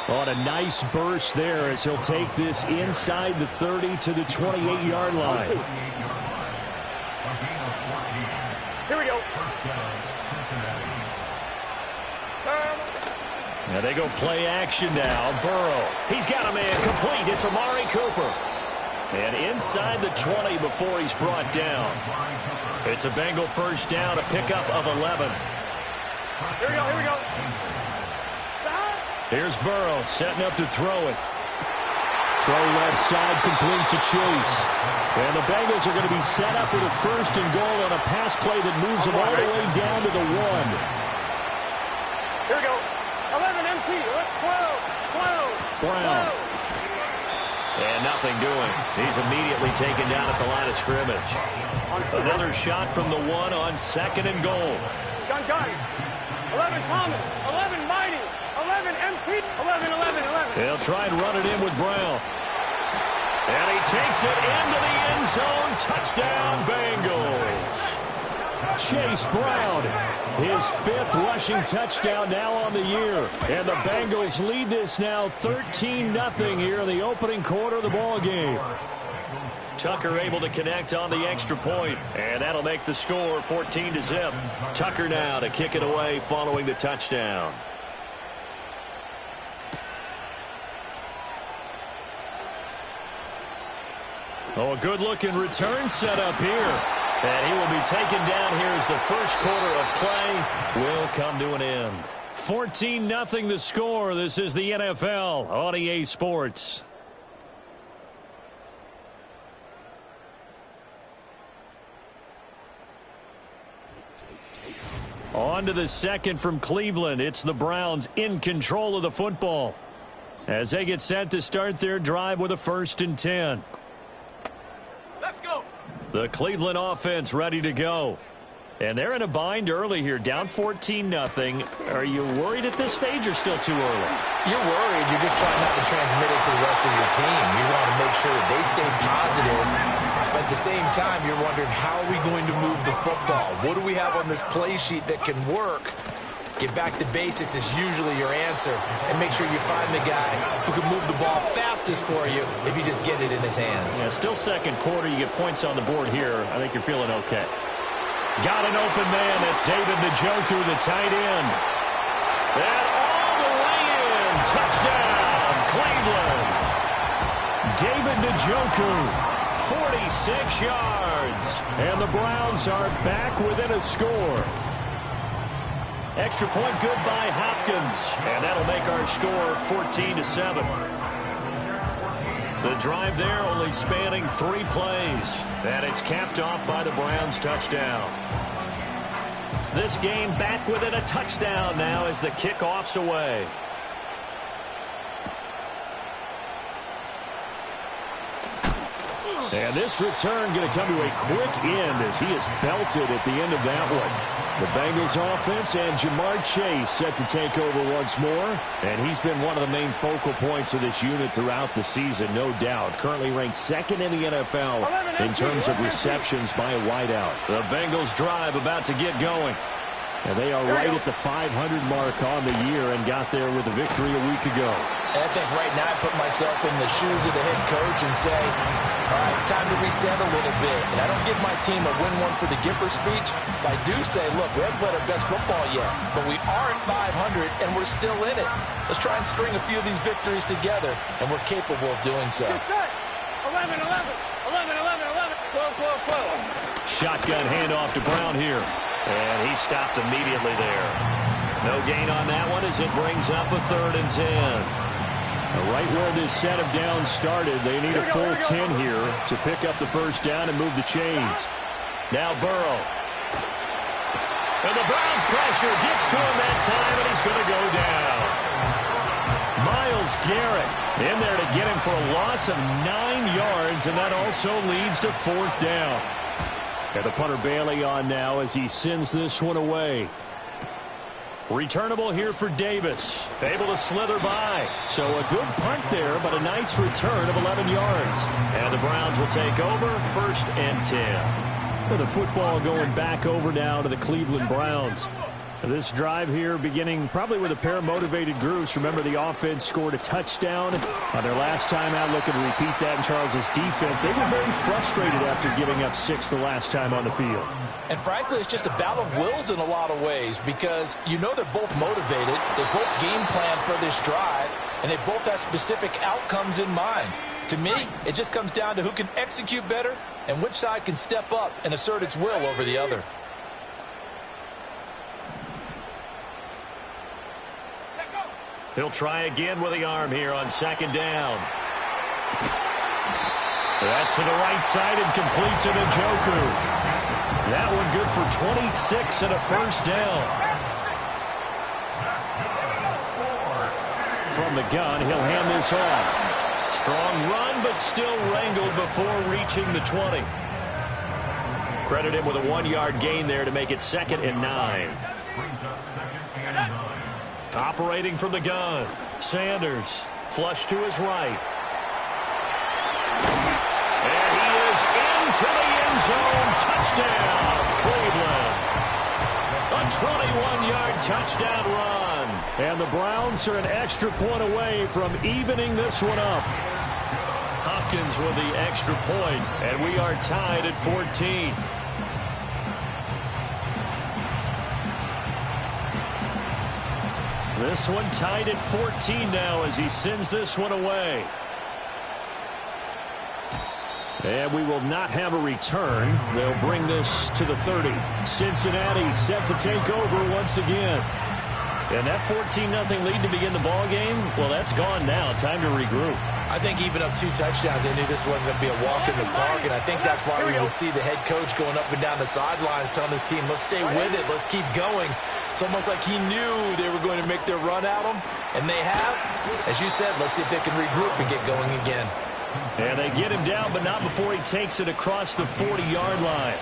On a nice burst there as he'll take this inside the 30 to the 28-yard line. Here we go. Now they go play action now. Burrow. He's got a man complete. It's Amari Cooper. And inside the 20 before he's brought down. It's a Bengal first down, a pickup of 11. Here we go, here we go. Here's Burrow setting up to throw it. Throw left side, complete to Chase. And the Bengals are going to be set up with a first and goal on a pass play that moves them all the way down to the 1. Here we go. 11 MT. 12. Brown. And nothing doing. He's immediately taken down at the line of scrimmage. Another shot from the 1 on second and goal. Gun. 11 Thomas. 11 Mighty. 11 MT. 11. They'll try and run it in with Brown. And he takes it into the end zone. Touchdown, Bengals. Chase Brown, his 5th rushing touchdown now on the year. And the Bengals lead this now 13-0 here in the opening quarter of the ball game. Tucker able to connect on the extra point, and that'll make the score 14-0. Tucker now to kick it away following the touchdown. Oh, a good-looking return set up here. And he will be taken down here as the first quarter of play will come to an end. 14-0 the score. This is the NFL on EA Sports. On to the second from Cleveland. It's the Browns in control of the football as they get set to start their drive with a 1st and 10. Let's go. The Cleveland offense ready to go. And they're in a bind early here, down 14-0. Are you worried at this stage or still too early? You're worried. You're just trying not to transmit it to the rest of your team. You want to make sure that they stay positive. But at the same time, you're wondering, how are we going to move the football? What do we have on this play sheet that can work? Get back to basics is usually your answer. And make sure you find the guy who can move the ball fastest for you if you just get it in his hands. Yeah, still second quarter. You get points on the board here. I think you're feeling okay. Got an open man. That's David Njoku, the tight end. And all the way in. Touchdown, Cleveland. David Njoku, 46 yards. And the Browns are back within a score. Extra point good by Hopkins. And that'll make our score 14-7. The drive there only spanning 3 plays. And it's capped off by the Browns touchdown. This game back within a touchdown now as the kickoff's away. And this return going to come to a quick end as he is belted at the end of that one. The Bengals offense and Jamar Chase set to take over once more. And he's been one of the main focal points of this unit throughout the season, no doubt. Currently ranked 2nd in the NFL in terms of receptions by a wideout. The Bengals drive about to get going. And they are right at the 500 mark on the year and got there with a victory a week ago. And I think right now I put myself in the shoes of the head coach and say, all right, time to reset a little bit. And I don't give my team a win one for the Gipper speech, but I do say, look, we haven't played our best football yet, but we are at 500 and we're still in it. Let's try and string a few of these victories together, and we're capable of doing so. 11, 11, 11, 11, 11, 12, 12, 12. Shotgun handoff to Brown here. And he stopped immediately there. No gain on that one as it brings up a 3rd and 10. Right where this set of downs started, they need a full 10 here to pick up the first down and move the chains. Now Burrow. And the Browns pressure gets to him that time, and he's going to go down. Myles Garrett in there to get him for a loss of 9 yards, and that also leads to 4th down. And the punter Bailey on now as he sends this one away. Returnable here for Davis. Able to slither by. So a good punt there, but a nice return of 11 yards. And the Browns will take over 1st and 10. With the football going back over now to the Cleveland Browns. This drive here beginning probably with a pair of motivated groups. Remember, the offense scored a touchdown on their last time out, looking to repeat that in Charles' defense. They were very frustrated after giving up 6 the last time on the field. And frankly, it's just a battle of wills in a lot of ways because you know they're both motivated. They both game plan for this drive, and they both have specific outcomes in mind. To me, it just comes down to who can execute better and which side can step up and assert its will over the other. He'll try again with the arm here on 2nd down. That's to the right side and complete to Njoku. That one good for 26 and a first down. From the gun, he'll hand this off. Strong run, but still wrangled before reaching the 20. Credit him with a 1-yard gain there to make it 2nd and 9. Operating from the gun, Sanders, flush to his right. And he is into the end zone. Touchdown, Cleveland. A 21-yard touchdown run. And the Browns are an extra point away from evening this one up. Hopkins with the extra point, and we are tied at 14. This one tied at 14 now as he sends this one away. And we will not have a return. They'll bring this to the 30. Cincinnati set to take over once again. And that 14-0 lead to begin the ball game, well, that's gone now. Time to regroup. I think even up 2 touchdowns, they knew this wasn't going to be a walk in the park, and I think that's why we would see the head coach going up and down the sidelines telling his team, let's stay with it, let's keep going. It's almost like he knew they were going to make their run at him, and they have. As you said, let's see if they can regroup and get going again. And they get him down, but not before he takes it across the 40-yard line.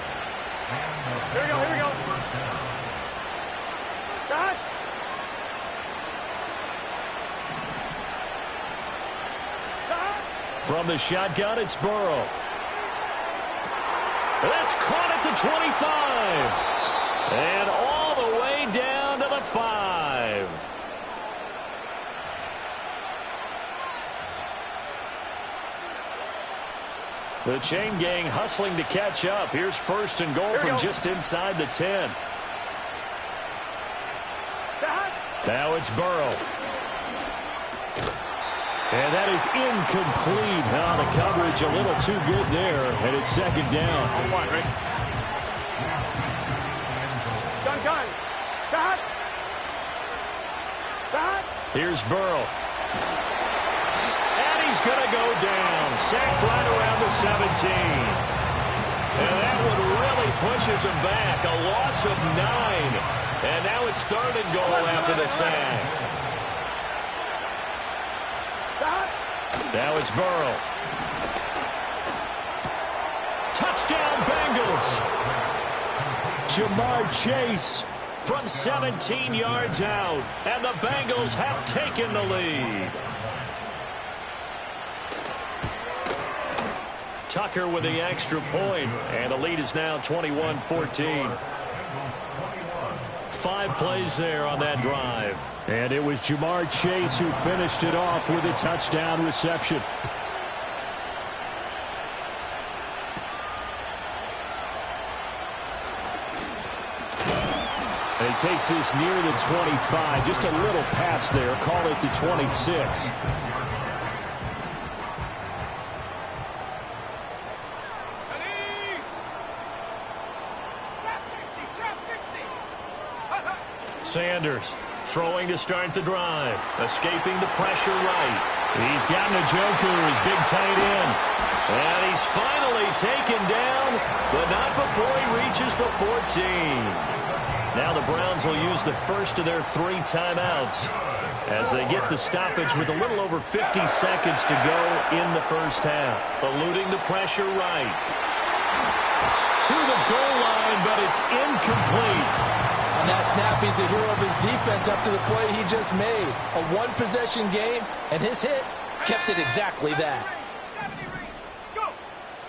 Here we go, here we go. Dot. From the shotgun, it's Burrow. That's caught at the 25. And all the way down to the 5. The chain gang hustling to catch up. Here's 1st and goal from just inside the 10. Now it's Burrow. And that is incomplete. Now the coverage a little too good there, and it's 2nd down. On 1, Rick. Gun. Dot. Dot. Here's Burrow. And he's going to go down. Sacked right around the 17. And that one really pushes him back. A loss of 9. And now it's 3rd and goal after the sack. Now it's Burrow. Touchdown, Bengals. Jamar Chase from 17 yards out. And the Bengals have taken the lead. Tucker with the extra point. And the lead is now 21-14. 5 plays there on that drive. And it was Jamar Chase who finished it off with a touchdown reception. And he takes this near the 25. Just a little pass there. Call it the 26. Sanders throwing to start the drive. Escaping the pressure right. He's got Njoku, his big tight end. And he's finally taken down, but not before he reaches the 14. Now the Browns will use the first of their 3 timeouts as they get the stoppage with a little over 50 seconds to go in the first half. Eluding the pressure right. To the goal line, but it's incomplete. On that snap, he's the hero of his defense up to the play he just made. A 1-possession game, and his hit kept it exactly that.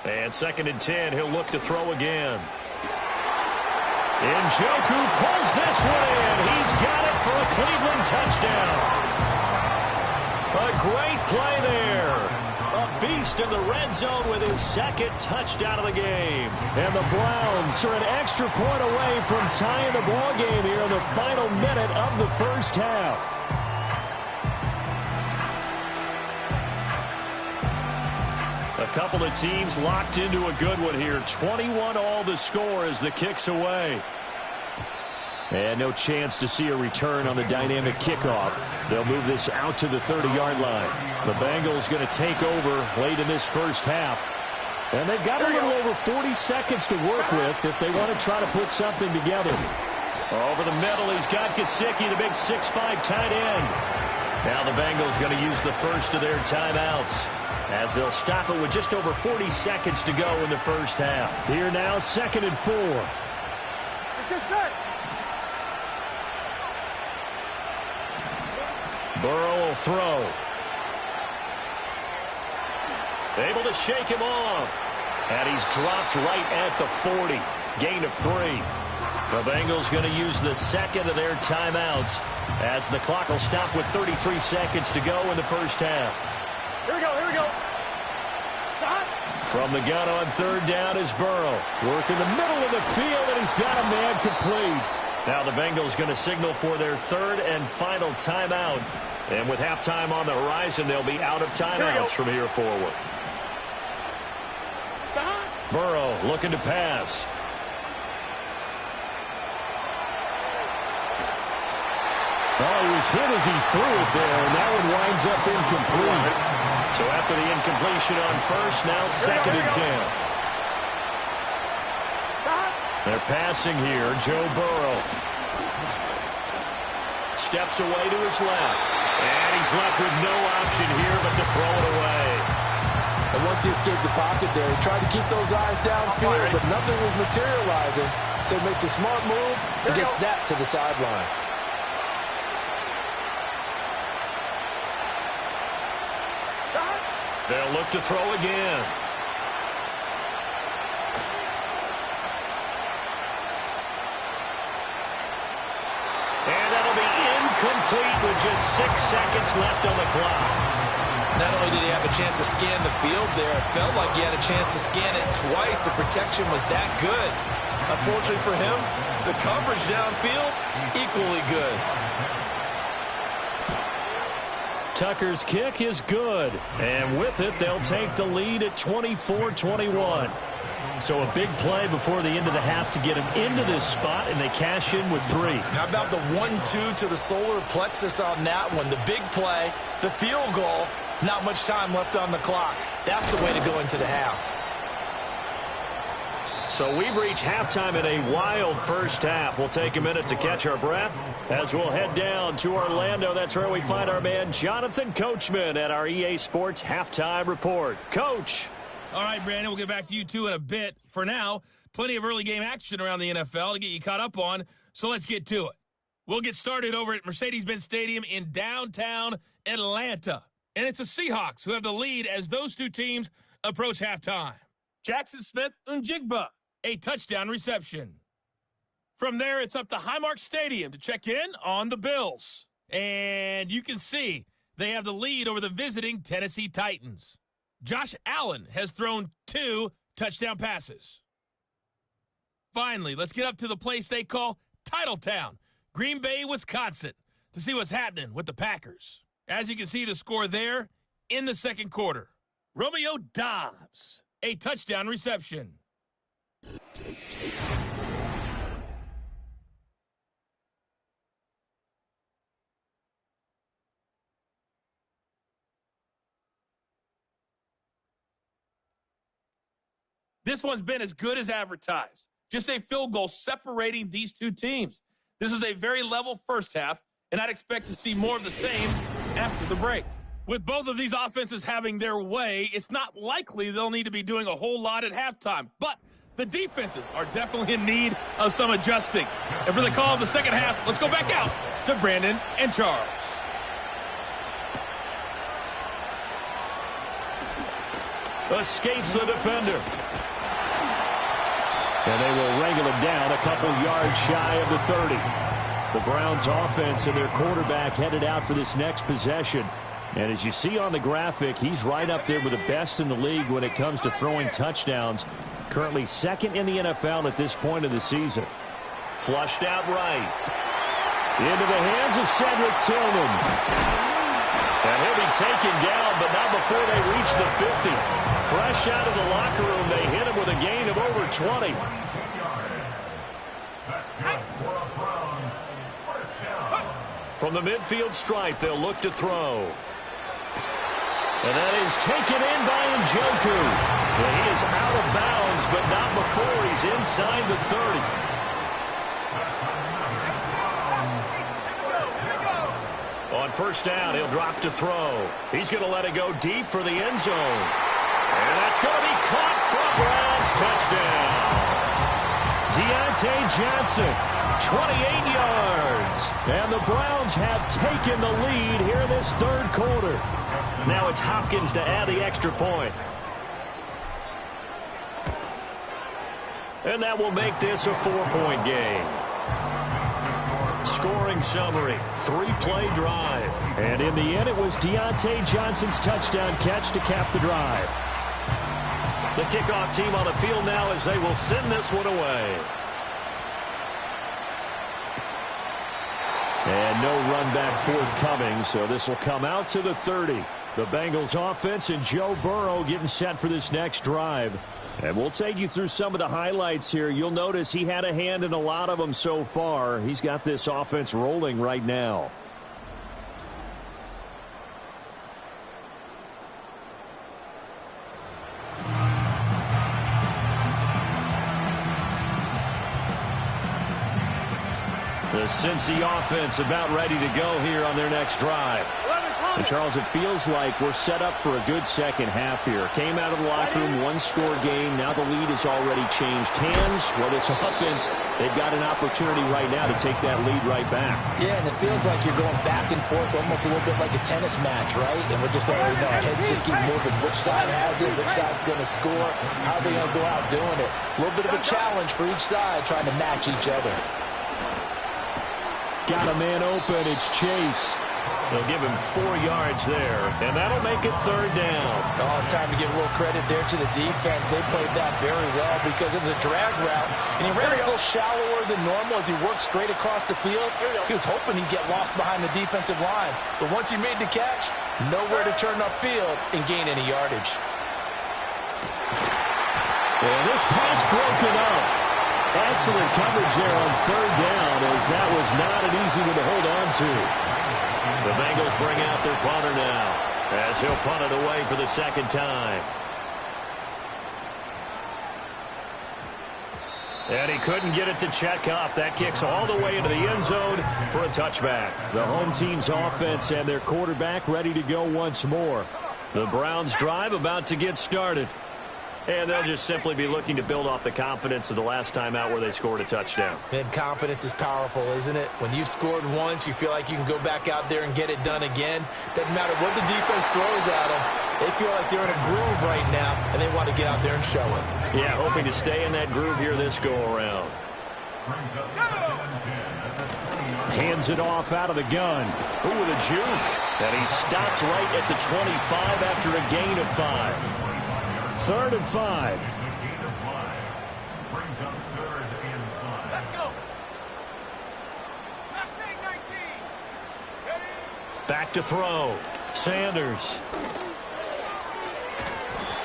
And 2nd and 10, he'll look to throw again. Njoku pulls this one in. He's got it for a Cleveland touchdown. A great play there. A beast in the red zone with his second touchdown of the game. And the Browns are an extra point away from tying the ball game here in the final minute of the first half. A couple of teams locked into a good one here. 21 all the score as the kick's away. And no chance to see a return on the dynamic kickoff. They'll move this out to the 30-yard line. The Bengals going to take over late in this first half. And they've got a little over 40 seconds to work with if they want to try to put something together. Over the middle, he's got Gesicki, the big 6'5" tight end. Now the Bengals going to use the first of their timeouts, as they'll stop it with just over 40 seconds to go in the first half. Here now, 2nd and 4. Burrow will throw. Able to shake him off. And he's dropped right at the 40. Gain of 3. The Bengals going to use the second of their timeouts, as the clock will stop with 33 seconds to go in the first half. Here we go, here we go. From the gun on 3rd down is Burrow. Working the middle of the field, and he's got a man complete. Now the Bengals going to signal for their 3rd and final timeout. And with halftime on the horizon, they'll be out of timeouts from here forward. Burrow looking to pass. Oh, he was hit as he threw it there, and that one winds up incomplete. So after the incompletion on first, now 2nd and 10. They're passing here. Joe Burrow steps away to his left. And he's left with no option here but to throw it away. And once he escaped the pocket there, he tried to keep those eyes downfield, but nothing was materializing. So he makes a smart move and gets that to the sideline. They'll look to throw again. And that'll be incomplete with just 6 seconds left on the clock. Not only did he have a chance to scan the field there, it felt like he had a chance to scan it twice. The protection was that good. Unfortunately for him, the coverage downfield, equally good. Tucker's kick is good. And with it, they'll take the lead at 24-21. So a big play before the end of the half to get him into this spot, and they cash in with 3. How about the 1-2 to the solar plexus on that one? The big play, the field goal, not much time left on the clock. That's the way to go into the half. So we've reached halftime in a wild first half. We'll take a minute to catch our breath as we'll head down to Orlando. That's where we find our man Jonathan Coachman at our EA Sports Halftime Report. Coach. All right, Brandon, we'll get back to you two in a bit. For now, plenty of early game action around the NFL to get you caught up on, so let's get to it. We'll get started over at Mercedes-Benz Stadium in downtown Atlanta. And it's the Seahawks who have the lead as those two teams approach halftime. Jackson Smith-Njigba, a touchdown reception. From there, it's up to Highmark Stadium to check in on the Bills. And you can see they have the lead over the visiting Tennessee Titans. Josh Allen has thrown 2 touchdown passes. Finally, let's get up to the place they call Titletown, Green Bay, Wisconsin, to see what's happening with the Packers. As you can see, the score there in the second quarter. Romeo Doubs, a touchdown reception. This one's been as good as advertised. Just a field goal separating these two teams. This was a very level first half, and I'd expect to see more of the same after the break. With both of these offenses having their way, it's not likely they'll need to be doing a whole lot at halftime. But the defenses are definitely in need of some adjusting. And for the call of the second half, let's go back out to Brandon and Charles. Escapes the defender. And they will wrangle him down a couple yards shy of the 30. The Browns offense and their quarterback headed out for this next possession. And as you see on the graphic, he's right up there with the best in the league when it comes to throwing touchdowns. Currently second in the NFL at this point of the season. Flushed out right. Into the hands of Cedric Tillman. And he'll be taken down, but not before they reach the 50. Fresh out of the locker room, they hit him with a gain of over 20. From the midfield stripe, they'll look to throw. And that is taken in by Njoku. And he is out of bounds, but not before he's inside the 30. On first down, he'll drop to throw. He's going to let it go deep for the end zone. And that's going to be caught for Browns touchdown. Deontay Johnson, 28 yards. And the Browns have taken the lead here in this third quarter. Now it's Hopkins to add the extra point. And that will make this a 4-point game. Scoring summary, 3-play drive. And in the end, it was Deontay Johnson's touchdown catch to cap the drive. The kickoff team on the field now as they will send this one away. And no run back forthcoming, so this will come out to the 30. The Bengals offense and Joe Burrow getting set for this next drive. And we'll take you through some of the highlights here. You'll notice he had a hand in a lot of them so far. He's got this offense rolling right now. The Cincy offense about ready to go here on their next drive. And Charles, it feels like we're set up for a good second half here. Came out of the locker room, one-score game. Now the lead has already changed hands. Well, this offense, they've got an opportunity right now to take that lead right back. Yeah, and it feels like you're going back and forth almost a little bit like a tennis match, right? And we're just already know our heads just keep moving. Which side has it? Which side's going to score? How are they going to go out doing it? A little bit of a challenge for each side trying to match each other. Got a man open. It's Chase. They'll give him 4 yards there, and that'll make it third down. Oh, it's time to give a little credit there to the defense. They played that very well because it was a drag route, and he ran a little shallower than normal as he worked straight across the field. He was hoping he'd get lost behind the defensive line, but once he made the catch, nowhere to turn upfield and gain any yardage. And this pass broken up. Excellent coverage there on third down, as that was not an easy one to hold on to. The Bengals bring out their punter now as he'll punt it away for the second time. And he couldn't get it to check up. That kicks all the way into the end zone for a touchback. The home team's offense and their quarterback ready to go once more. The Browns drive about to get started. And they'll just simply be looking to build off the confidence of the last time out where they scored a touchdown. And confidence is powerful, isn't it? When you've scored once, you feel like you can go back out there and get it done again. Doesn't matter what the defense throws at them. They feel like they're in a groove right now, and they want to get out there and show it. Yeah, hoping to stay in that groove here this go-around. Hands it off out of the gun. Ooh, with a juke. And he stopped right at the 25 after a gain of 5. 3rd and 5. Let's go. Back to throw. Sanders.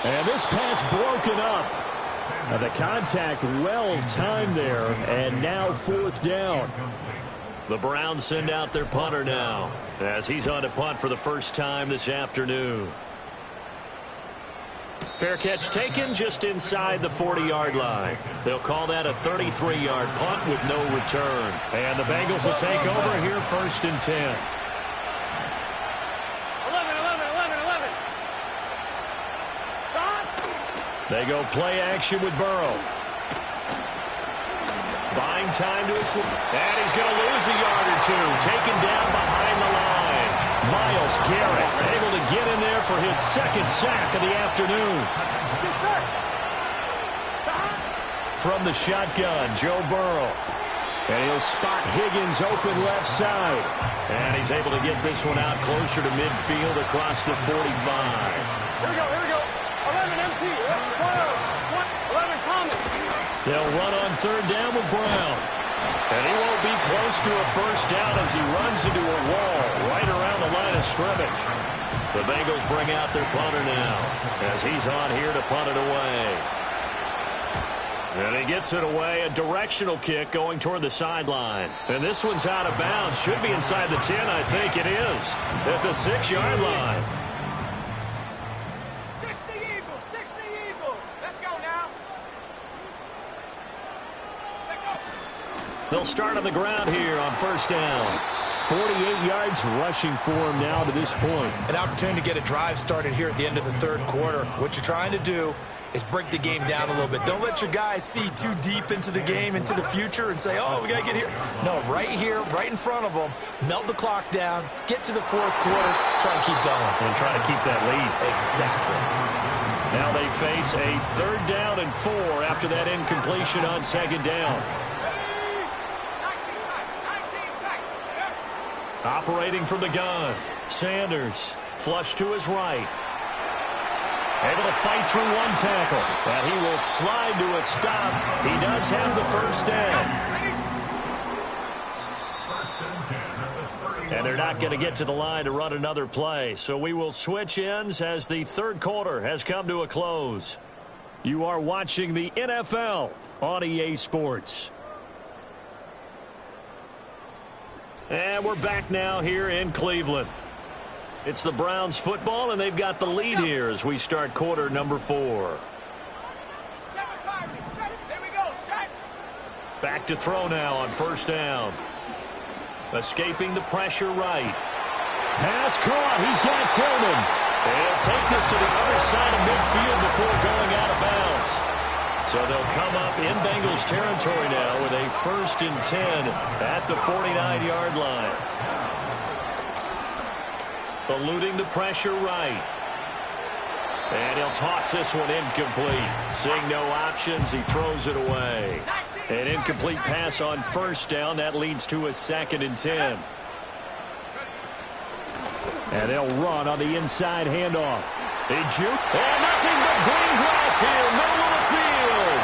And this pass broken up. Now the contact well timed there, and now 4th down. The Browns send out their punter now as he's on to punt for the first time this afternoon. Fair catch taken just inside the 40-yard line. They'll call that a 33-yard punt with no return. And the Bengals will take over here 1st and 10. 11. They go play action with Burrow. Buying time to his... And he's going to lose a yard or two. Taken down behind the line. Myles Garrett able to get in there for his 2nd sack of the afternoon. from the shotgun, Joe Burrow. And he'll spot Higgins open left side. And he's able to get this one out closer to midfield across the 45. Here we go. 11 MT. 11 Thomas. They'll run on third down with Brown. And he won't be close to a first down as he runs into a wall right around the line of scrimmage. The Bengals bring out their punter now as he's on here to punt it away. And he gets it away, a directional kick going toward the sideline. And this one's out of bounds. Should be inside the 10, I think it is, at the 6-yard line. 60 Eagles, 60 Eagles. Let's go now. They'll start on the ground here on first down. 48 yards rushing for him now to this point. An opportunity to get a drive started here at the end of the third quarter. What you're trying to do is break the game down a little bit. Don't let your guys see too deep into the game, into the future, and say, oh, we got to get here. No, right here, right in front of them, melt the clock down, get to the fourth quarter, try and keep going. And try to keep that lead. Exactly. Now they face a 3rd down and 4 after that incompletion on 2nd down. Operating from the gun, Sanders, flush to his right. Able to fight through one tackle, and he will slide to a stop. He does have the first down. And they're not going to get to the line to run another play, so we will switch ends as the third quarter has come to a close. You are watching the NFL on EA Sports. And we're back now here in Cleveland. It's the Browns football, and they've got the lead here as we start quarter number 4. Back to throw now on first down. Escaping the pressure right. Pass caught. He's got Tillman. They'll take this to the other side of midfield before going out of bounds. So they'll come up in Bengals territory now with a 1st and 10 at the 49-yard line. Eluding the pressure right. And he'll toss this one incomplete. Seeing no options, he throws it away. An incomplete pass on first down. That leads to a 2nd and 10. And they'll run on the inside handoff. They juke. And nothing but green grass here, middle of the field.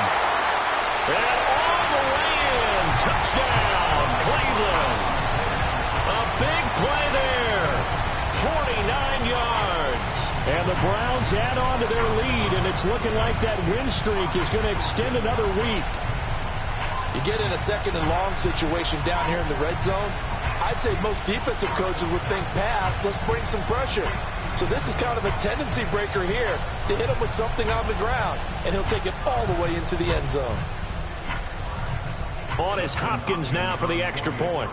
And all the way in. Touchdown, Cleveland. A big play there. 49 yards. And the Browns add on to their lead, and it's looking like that win streak is going to extend another week. You get in a 2nd and long situation down here in the red zone, I'd say most defensive coaches would think pass, let's bring some pressure. So this is kind of a tendency breaker here to hit him with something on the ground, and he'll take it all the way into the end zone. On is Hopkins now for the extra point.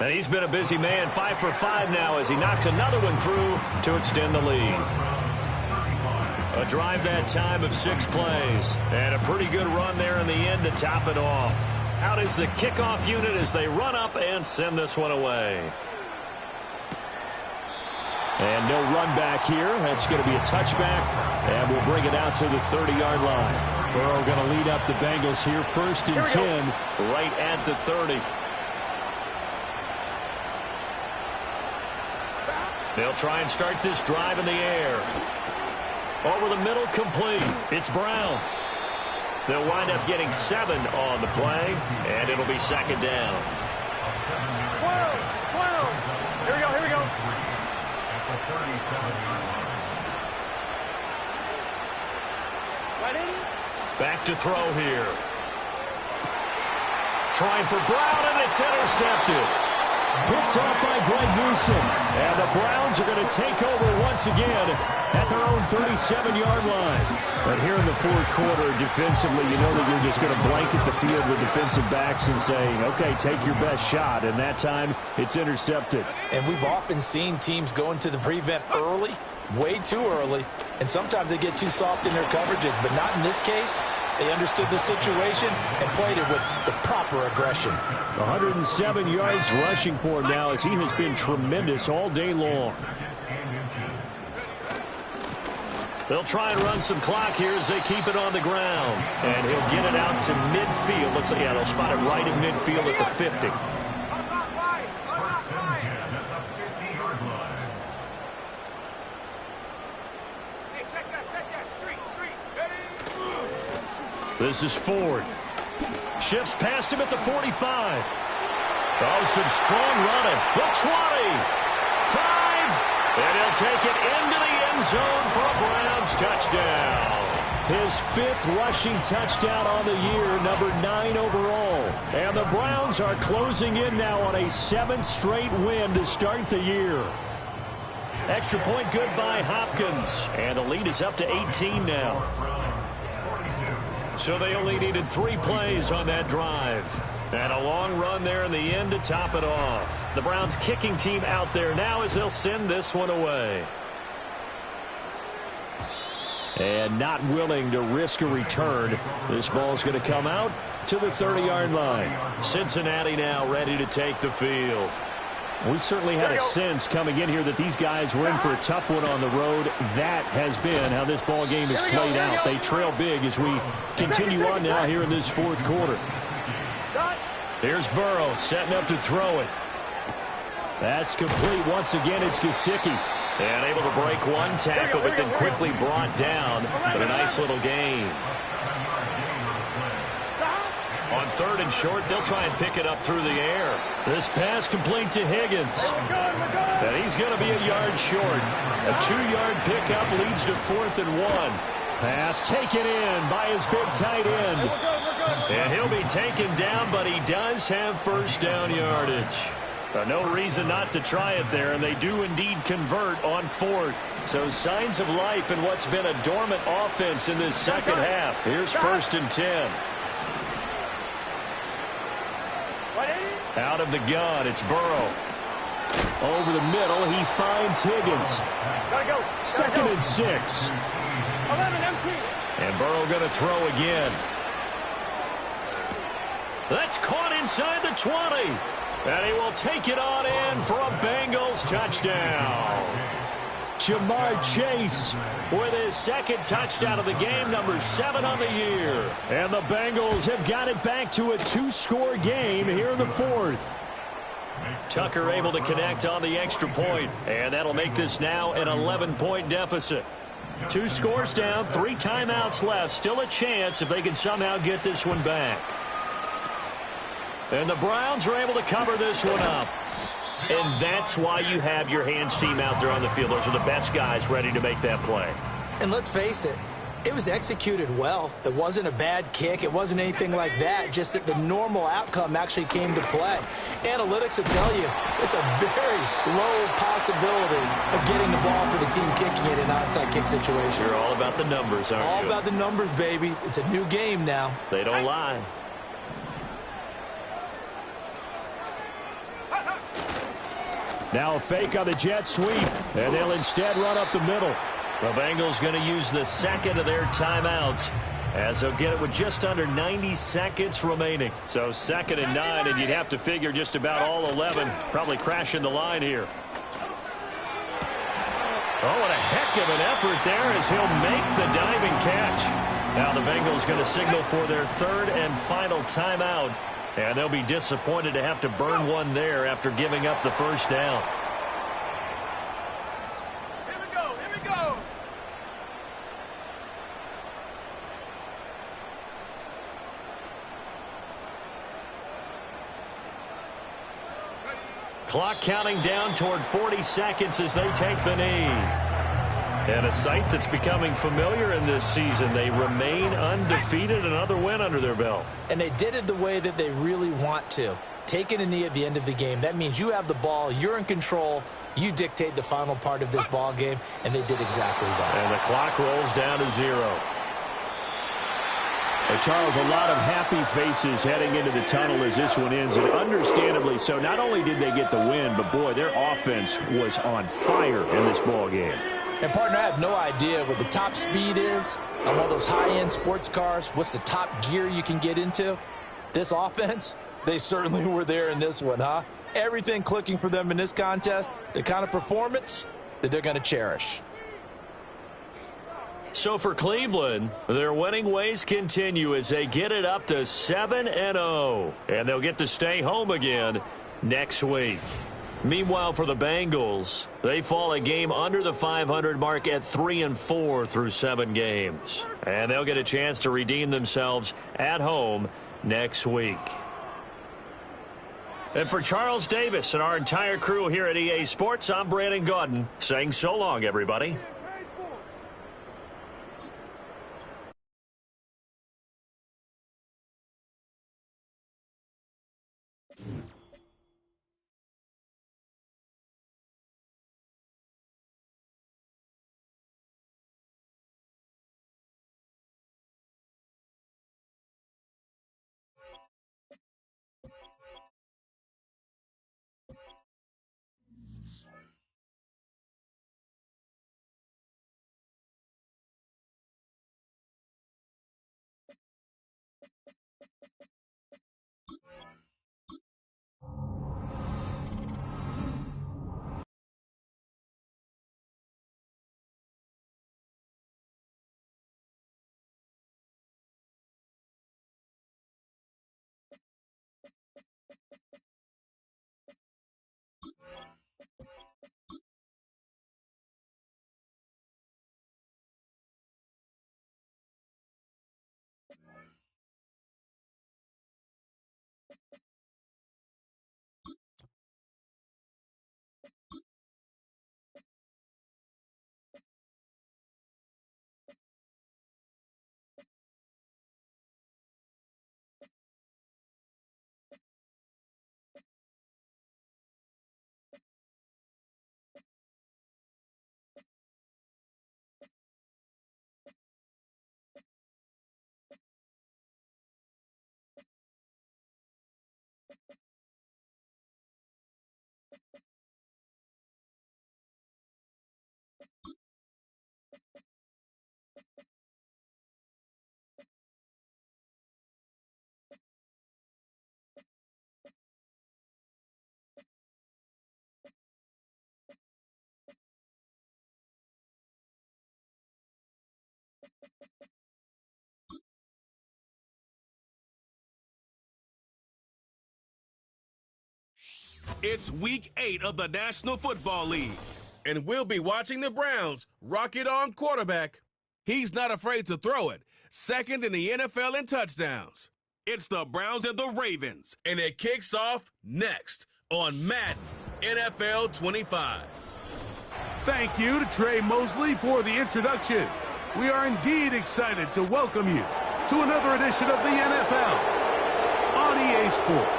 And he's been a busy man, 5 for 5 now as he knocks another one through to extend the lead. A drive that time of 6 plays. And a pretty good run there in the end to top it off. Out is the kickoff unit as they run up and send this one away. And no run back here. That's going to be a touchback. And we'll bring it out to the 30-yard line. Burrow going to lead up the Bengals here. 1st and 10 right at the 30. They'll try and start this drive in the air. Over the middle, complete. It's Brown. They'll wind up getting 7 on the play, and it'll be 2nd down. 12. Here we go. Right in. Back to throw here. Trying for Brown, and it's intercepted. Picked off by Greg Newsom. And the Browns are going to take over once again at their own 37-yard line. But here in the fourth quarter, defensively, you know that you're just going to blanket the field with defensive backs and say, okay, take your best shot. And that time, it's intercepted. And we've often seen teams go into the prevent early, way too early, and sometimes they get too soft in their coverages, but not in this case. They understood the situation and played it with the proper aggression. 107 yards rushing for him now as he has been tremendous all day long. They'll try and run some clock here as they keep it on the ground. And he'll get it out to midfield. Let's see, yeah, they'll spot it right in midfield at the 50. This is Ford. Shifts past him at the 45. Oh, some strong running. The 20. 5. And he'll take it into the end zone for a Browns touchdown. His 5th rushing touchdown on the year, number 9 overall. And the Browns are closing in now on a 7th straight win to start the year. Extra point good by Hopkins. And the lead is up to 18 now. So they only needed 3 plays on that drive. And a long run there in the end to top it off. The Browns kicking team out there now as they'll send this one away. And not willing to risk a return. This ball's going to come out to the 30-yard line. Cincinnati now ready to take the field. We certainly had a sense coming in here that these guys were in for a tough one on the road. That has been how this ball game has played out. They trail big as we continue on now here in this 4th quarter. Here's Burrow setting up to throw it. That's complete. Once again, it's Gesicki. And able to break one tackle, but then quickly brought down. But a nice little gain. On 3rd and short, they'll try and pick it up through the air. This pass complete to Higgins. And he's going to be a yard short. A 2-yard pickup leads to 4th and 1. Pass taken in by his big tight end. And he'll be taken down, but he does have first down yardage. No reason not to try it there, and they do indeed convert on 4th. So signs of life in what's been a dormant offense in this second half. Here's 1st and 10. Out of the gun, it's Burrow. Over the middle, he finds Higgins. 2nd and 6. 11 empty. And Burrow going to throw again. That's caught inside the 20. And he will take it on in for a Bengals touchdown. Jamar Chase with his 2nd touchdown of the game, number 7 on the year. And the Bengals have got it back to a 2-score game here in the 4th. Tucker able to connect on the extra point, and that'll make this now an 11-point deficit. 2 scores down, 3 timeouts left. Still a chance if they can somehow get this one back. And the Browns are able to cover this one up. And that's why you have your hands team out there on the field. Those are the best guys ready to make that play. And let's face it, it was executed well. It wasn't a bad kick. It wasn't anything like that. Just that the normal outcome actually came to play. Analytics will tell you it's a very low possibility of getting the ball for the team kicking it in an onside kick situation. You're all about the numbers, aren't you? All about the numbers, baby. It's a new game now. They don't lie. Now a fake on the jet sweep, and they'll instead run up the middle. The Bengals going to use the 2nd of their timeouts as they'll get it with just under 90 seconds remaining. So 2nd and 9, and you'd have to figure just about all 11 probably crashing the line here. Oh, what a heck of an effort there as he'll make the diving catch. Now the Bengals going to signal for their 3rd and final timeout. And they'll be disappointed to have to burn one there after giving up the first down. Here we go. Here we go. Clock counting down toward 40 seconds as they take the knee. And a sight that's becoming familiar in this season. They remain undefeated, another win under their belt. And they did it the way that they really want to. Taking a knee at the end of the game. That means you have the ball, you're in control, you dictate the final part of this ball game, and they did exactly that. And the clock rolls down to 0. Charles, a lot of happy faces heading into the tunnel as this one ends, and understandably so. Not only did they get the win, but boy, their offense was on fire in this ball game. And, partner, I have no idea what the top speed is on one of those high-end sports cars. What's the top gear you can get into? This offense, they certainly were there in this one, huh? Everything clicking for them in this contest, the kind of performance that they're going to cherish. So for Cleveland, their winning ways continue as they get it up to 7-0. And they'll get to stay home again next week. Meanwhile, for the Bengals, they fall a game under the 500 mark at 3-4 through 7 games. And they'll get a chance to redeem themselves at home next week. And for Charles Davis and our entire crew here at EA Sports, I'm Brandon Gaudin saying so long, everybody. It's week 8 of the National Football League, and we'll be watching the Browns rock it on quarterback. He's not afraid to throw it, second in the NFL in touchdowns. It's the Browns and the Ravens, and it kicks off next on Madden NFL 25. Thank you to Trey Mosley for the introduction. We are indeed excited to welcome you to another edition of the NFL on EA Sports.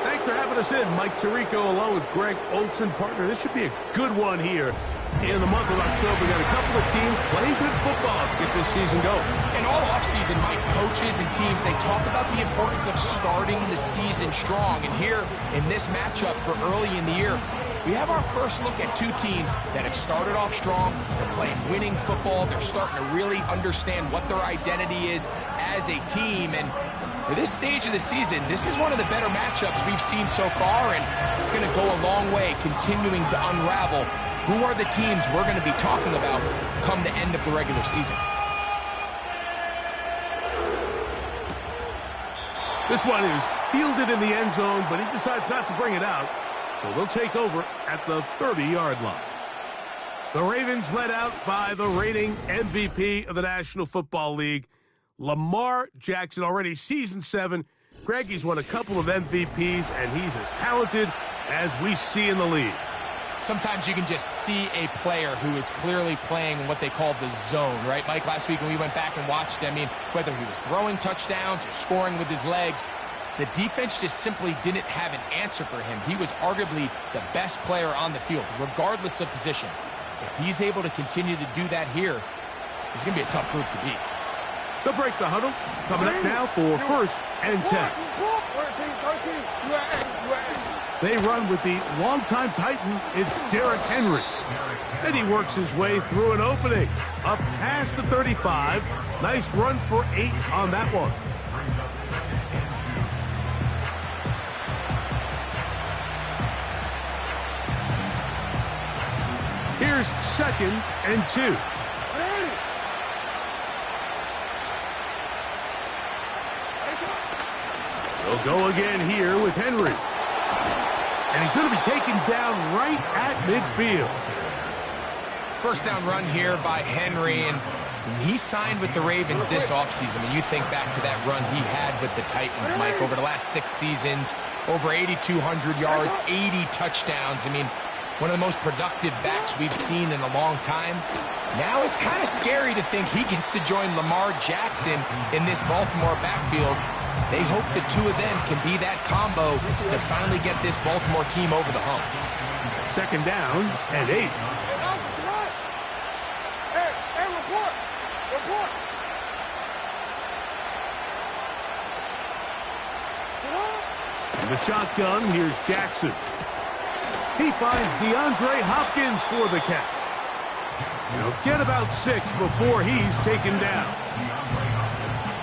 Thanks for having us in, Mike Tirico, along with Greg Olson, partner. This should be a good one here in the month of October. We got a couple of teams playing good football to get this season going. And all offseason, Mike, coaches and teams, they talk about the importance of starting the season strong. And here in this matchup for early in the year, we have our first look at two teams that have started off strong. They're playing winning football. They're starting to really understand what their identity is as a team. And for this stage of the season, this is one of the better matchups we've seen so far, and it's going to go a long way continuing to unravel who are the teams we're going to be talking about come the end of the regular season. This one is fielded in the end zone, but he decides not to bring it out, so they'll take over at the 30-yard line. The Ravens led out by the reigning MVP of the National Football League, Lamar Jackson, already season 7. Greg, he's won a couple of MVPs, and he's as talented as we see in the league. Sometimes you can just see a player who is clearly playing what they call the zone, right? Mike, last week when we went back and watched, I mean, whether he was throwing touchdowns or scoring with his legs, the defense just simply didn't have an answer for him. He was arguably the best player on the field, regardless of position. If he's able to continue to do that here, it's going to be a tough group to beat. They'll break the huddle. Coming up now for 1st and 10. They run with the longtime Titan. It's Derrick Henry. Then he works his way through an opening. Up past the 35. Nice run for 8 on that one. Here's 2nd and 2. He'll go again here with Henry. And he's going to be taken down right at midfield. First down run here by Henry, and he signed with the Ravens this offseason. When you think back to that run he had with the Titans, Mike, over the last 6 seasons, over 8,200 yards, 80 touchdowns. I mean, one of the most productive backs we've seen in a long time. Now it's kind of scary to think he gets to join Lamar Jackson in this Baltimore backfield. They hope the two of them can be that combo to finally get this Baltimore team over the hump. Second down and 8. In the shotgun, here's Jackson. He finds DeAndre Hopkins for the catch. He'll get about 6 before he's taken down.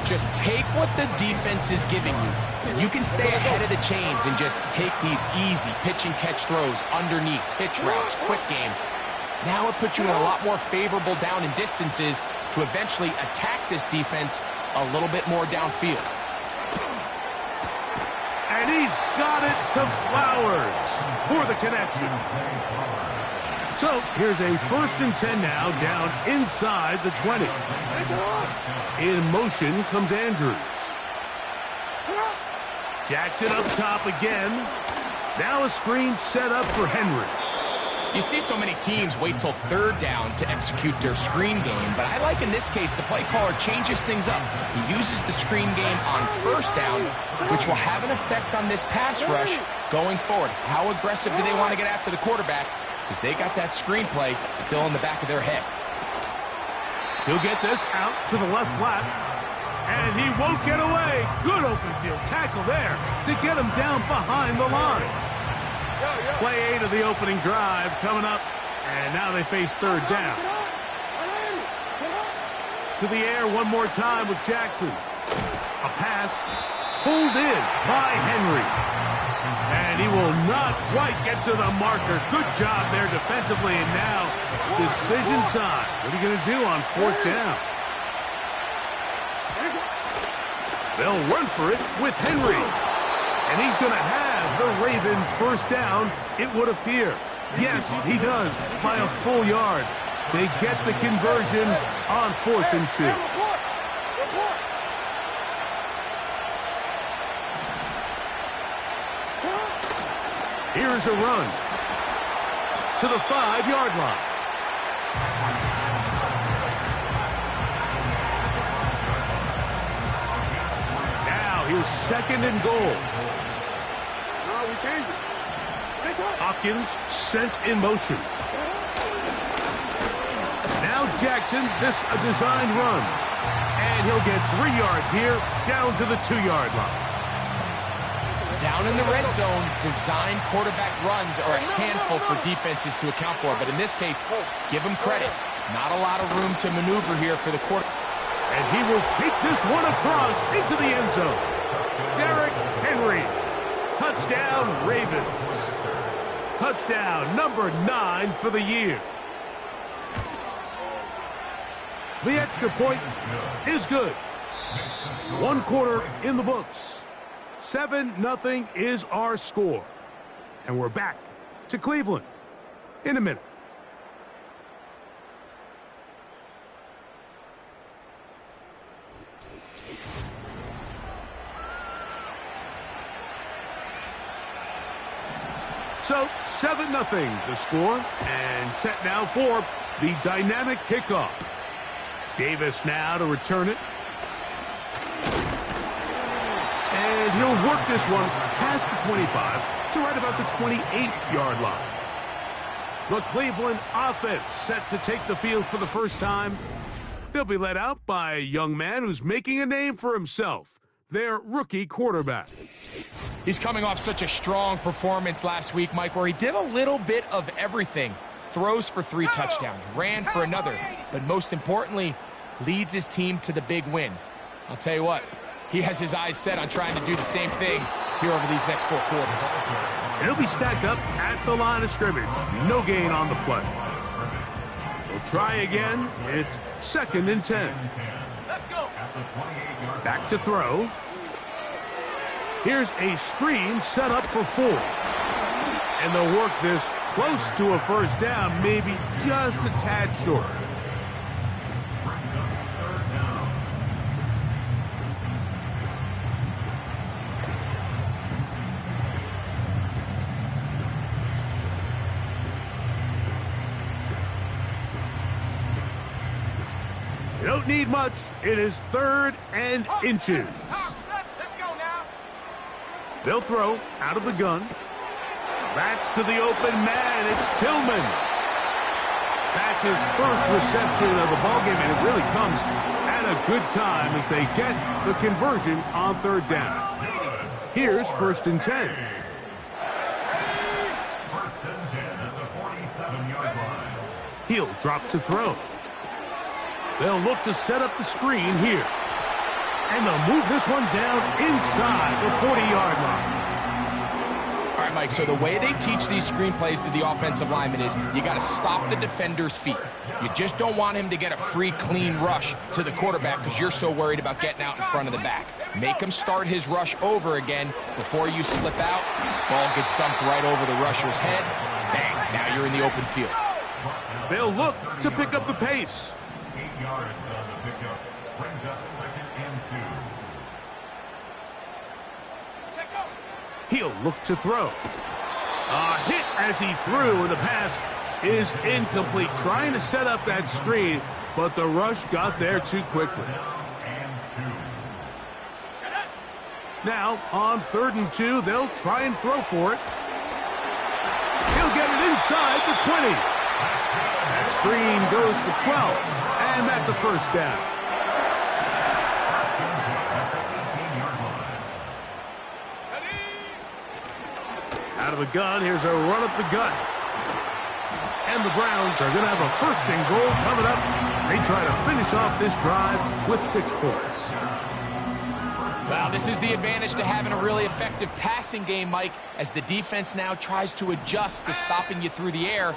Just take what the defense is giving you. You can stay ahead of the chains and just take these easy pitch and catch throws underneath, hitch routes, quick game. Now it puts you in a lot more favorable down and distances to eventually attack this defense a little bit more downfield. And he's got it to Flowers for the connection. So here's a 1st and 10 now, down inside the 20. In motion comes Andrews. Jackson up top again. Now a screen set up for Henry. You see so many teams wait till 3rd down to execute their screen game, but I like in this case the play caller changes things up. He uses the screen game on 1st down, which will have an effect on this pass rush going forward. How aggressive do they want to get after the quarterback? Because they got that screen play still in the back of their head. He'll get this out to the left flat, and he won't get away. Good open field tackle there to get him down behind the line. Play 8 of the opening drive coming up, and now they face 3rd down. To the air one more time with Jackson. A pass pulled in by Henry. And he will not quite get to the marker. Good job there defensively, and now decision time. What are you going to do on 4th down? They'll run for it with Henry. And he's going to have the Ravens 1st down, it would appear. Yes, he does, by a full yard. They get the conversion on 4th and 2. Here's a run to the 5-yard line. Now here's 2nd and goal. Hopkins sent in motion. Now Jackson, this a designed run. And he'll get 3 yards here, down to the 2-yard line. Down in the red zone, designed quarterback runs are a handful for defenses to account for. But in this case, give him credit. Not a lot of room to maneuver here for the quarterback. And he will take this one across into the end zone. Derrick Henry. Touchdown, Ravens. Touchdown number 9 for the year. The extra point is good. 1 quarter in the books. 7-0 is our score. And we're back to Cleveland in a minute. So, 7-0 the score, and set now for the dynamic kickoff. Davis now to return it. And he'll work this one past the 25 to right about the 28-yard line. The Cleveland offense set to take the field for the first time. They'll be led out by a young man who's making a name for himself, their rookie quarterback. He's coming off such a strong performance last week, Mike, where he did a little bit of everything. Throws for 3 touchdowns, ran for another, but most importantly, leads his team to the big win. I'll tell you what, he has his eyes set on trying to do the same thing here over these next 4 quarters. And he'll be stacked up at the line of scrimmage. No gain on the play. He'll try again. It's 2nd and 10. Let's go. Back to throw. Here's a screen set up for 4. And they'll work this close to a first down, maybe just a tad short. You don't need much. It is 3rd and inches. Let's go now. They'll throw out of the gun. Backs to the open man. It's Tillman. That's his first reception of the ballgame, and it really comes at a good time as they get the conversion on 3rd down. Here's 1st and 10. 1st and 10 at the 47-yard line. He'll drop to throw. They'll look to set up the screen here. And they'll move this one down inside the 40-yard line. All right, Mike, so the way they teach these screenplays to the offensive lineman is you got to stop the defender's feet. You just don't want him to get a free, clean rush to the quarterback because you're so worried about getting out in front of the back. Make him start his rush over again before you slip out. Ball gets dumped right over the rusher's head. Bang, now you're in the open field. They'll look to pick up the pace. 8 yards on the pickup. Brings up 2nd and 2. He'll look to throw. A hit as he threw, and the pass is incomplete. Trying to set up that screen, but the rush got there too quickly. Now, on 3rd and 2, they'll try and throw for it. He'll get it inside the 20. That screen goes for 12, and that's a first down. Out of the gun, here's a run up the gut. And the Browns are going to have a 1st and goal coming up. They try to finish off this drive with 6 points. Well, this is the advantage to having a really effective passing game, Mike, as the defense now tries to adjust to stopping you through the air.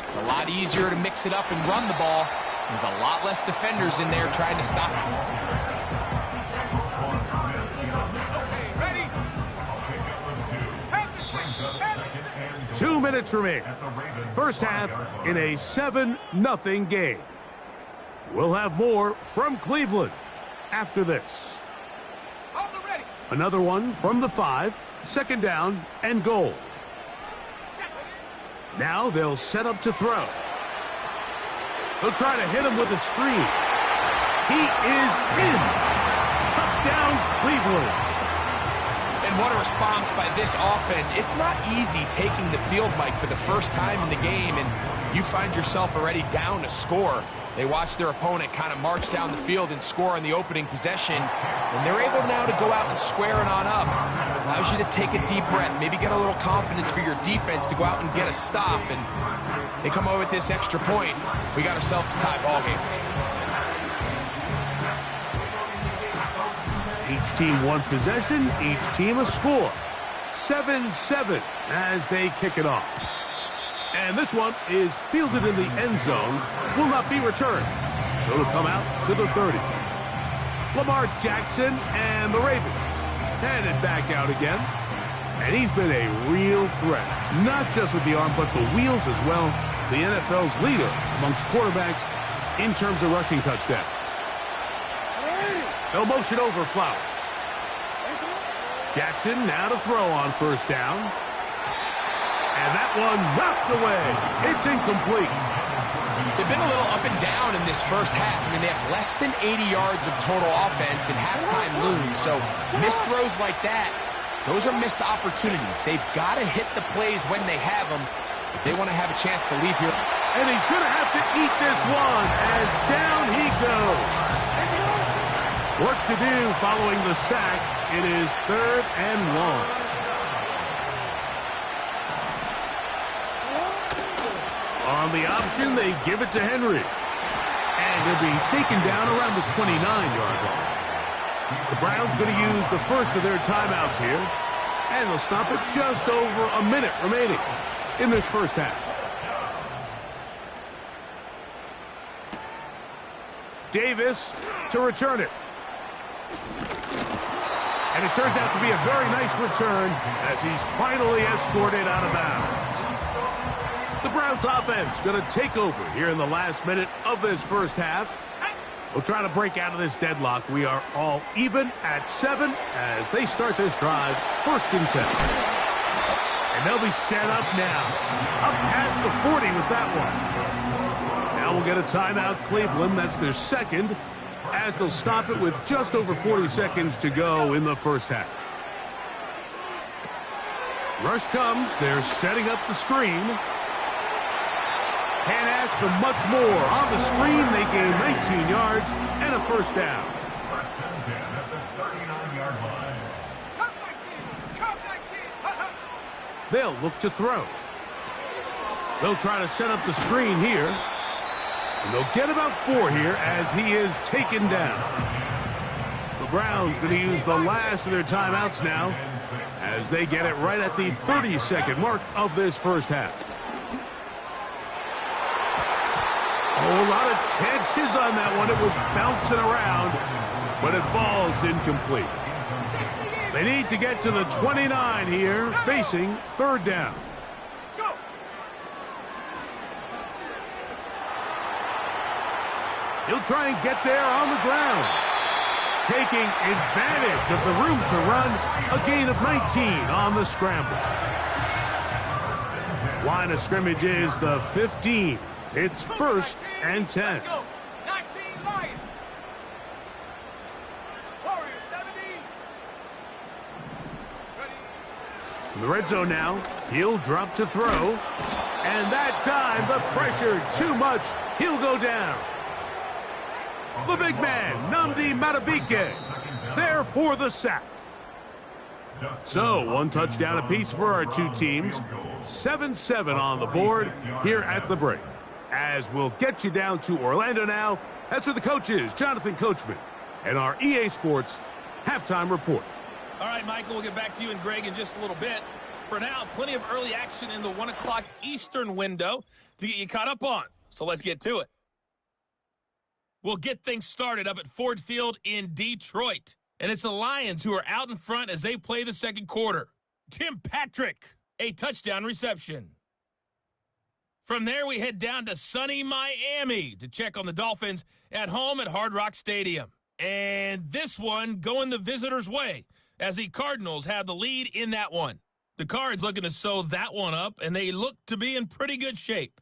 It's a lot easier to mix it up and run the ball. There's a lot less defenders in there trying to stop you. 2 minutes remain. First half in a 7-0 game. We'll have more from Cleveland after this. Another one from the 5. 2nd down and goal. Now they'll set up to throw. They'll try to hit him with a screen. He is in. Touchdown, Cleveland. And what a response by this offense. It's not easy taking the field, Mike, for the first time in the game, and you find yourself already down a score. They watch their opponent kind of march down the field and score on the opening possession, and they're able now to go out and square it on up. Allows you to take a deep breath, maybe get a little confidence for your defense to go out and get a stop, and they come away with this extra point. We got ourselves a tie ball game. Each team one possession, each team a score. 7-7 as they kick it off. And this one is fielded in the end zone, will not be returned. So it'll come out to the 30. Lamar Jackson and the Ravens headed back out again. And he's been a real threat, not just with the arm, but the wheels as well. The NFL's leader amongst quarterbacks in terms of rushing touchdowns. They'll motion over Flowers. Jackson now to throw on 1st down. And that one knocked away. It's incomplete. They've been a little up and down in this first half. I mean, they have less than 80 yards of total offense and halftime looms. So missed throws like that, those are missed opportunities. They've got to hit the plays when they have them if they want to have a chance to leave here. And he's going to have to eat this one as down he goes. Work to do following the sack. It is 3rd and long. On the option, they give it to Henry. And he'll be taken down around the 29-yard line. The Browns going to use the first of their timeouts here. And they'll stop it just over a minute remaining in this first half. Davis to return it. And And it turns out to be a very nice return as he's finally escorted out of bounds. The Browns offense going to take over here in the last minute of this first half. We'll try to break out of this deadlock. We are all even at 7 as they start this drive, 1st and 10. And they'll be set up now. Up past the 40 with that one. Now we'll get a timeout, Cleveland. That's their second, as they'll stop it with just over 40 seconds to go in the first half. Rush comes. They're setting up the screen. Can't ask for much more. On the screen, they gain 19 yards and a first down. First and 10 at the 39-yard line. They'll look to throw. They'll try to set up the screen here. And they'll get about 4 here as he is taken down. The Browns going to use the last of their timeouts now as they get it right at the 30-second mark of this first half. Oh, a lot of chances on that one. It was bouncing around, but it falls incomplete. They need to get to the 29 here, facing 3rd down. He'll try and get there on the ground. Taking advantage of the room to run, a gain of 19 on the scramble. Line of scrimmage is the 15. It's 1st and 10. In the red zone now, he'll drop to throw. And that time, the pressure too much. He'll go down. The big man, Nnamdi Madubuike, there for the sack. So, 1 touchdown apiece for our 2 teams. 7-7 on the board here at the break. As we'll get you down to Orlando now. That's where the coach is, Jonathan Coachman, and our EA Sports halftime report. All right, Michael, we'll get back to you and Greg in just a little bit. For now, plenty of early action in the 1 o'clock Eastern window to get you caught up on. So let's get to it. We'll get things started up at Ford Field in Detroit. And it's the Lions who are out in front as they play the second quarter. Tim Patrick, a touchdown reception. From there, we head down to sunny Miami to check on the Dolphins at home at Hard Rock Stadium. And this one going the visitors' way as the Cardinals have the lead in that one. The Cards looking to sew that one up, and they look to be in pretty good shape.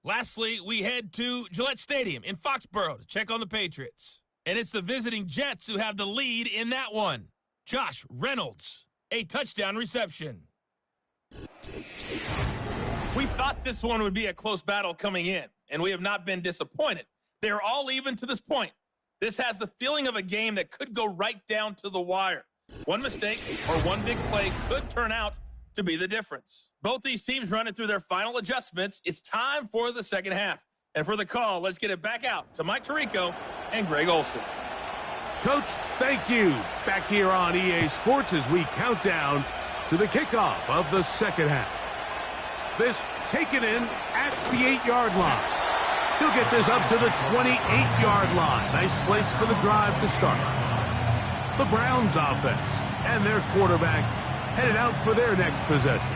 Lastly, we head to Gillette Stadium in Foxborough to check on the Patriots. And it's the visiting Jets who have the lead in that one. Josh Reynolds, a touchdown reception. We thought this one would be a close battle coming in, and we have not been disappointed. They're all even to this point. This has the feeling of a game that could go right down to the wire. One mistake or one big play could turn out to be the difference. Both these teams running through their final adjustments. It's time for the second half. And for the call, let's get it back out to Mike Tirico and Greg Olson. Coach, thank you. Back here on EA Sports as we count down to the kickoff of the second half. This taken in at the 8-yard line. He'll get this up to the 28-yard line. Nice place for the drive to start. The Browns offense and their quarterback headed out for their next possession.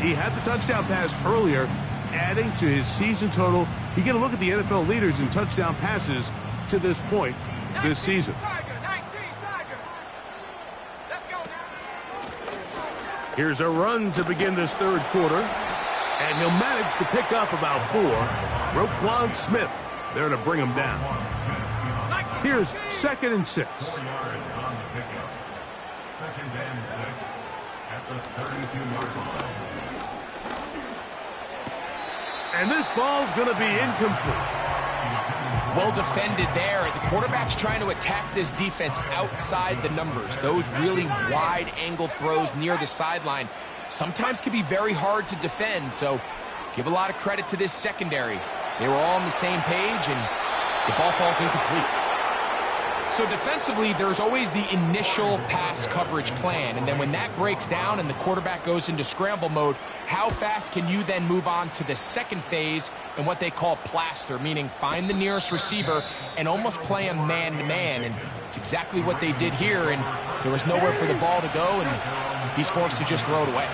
He had the touchdown pass earlier, adding to his season total. You get a look at the NFL leaders in touchdown passes to this point this season. Here's a run to begin this third quarter, and he'll manage to pick up about 4. Roquan Smith there to bring him down. Here's 2nd and 6. 4 yards on the pickup. 2nd and 6 at the 32-yard line. And this ball's going to be incomplete. Well defended there. The quarterback's trying to attack this defense outside the numbers. Those really wide-angle throws near the sideline sometimes can be very hard to defend, so give a lot of credit to this secondary. They were all on the same page, and the ball falls incomplete. So defensively, there's always the initial pass coverage plan, and then when that breaks down and the quarterback goes into scramble mode, how fast can you then move on to the second phase and what they call plaster, meaning find the nearest receiver and almost play him man-to-man. And It's exactly what they did here, and there was nowhere for the ball to go, and he's forced to just throw it away.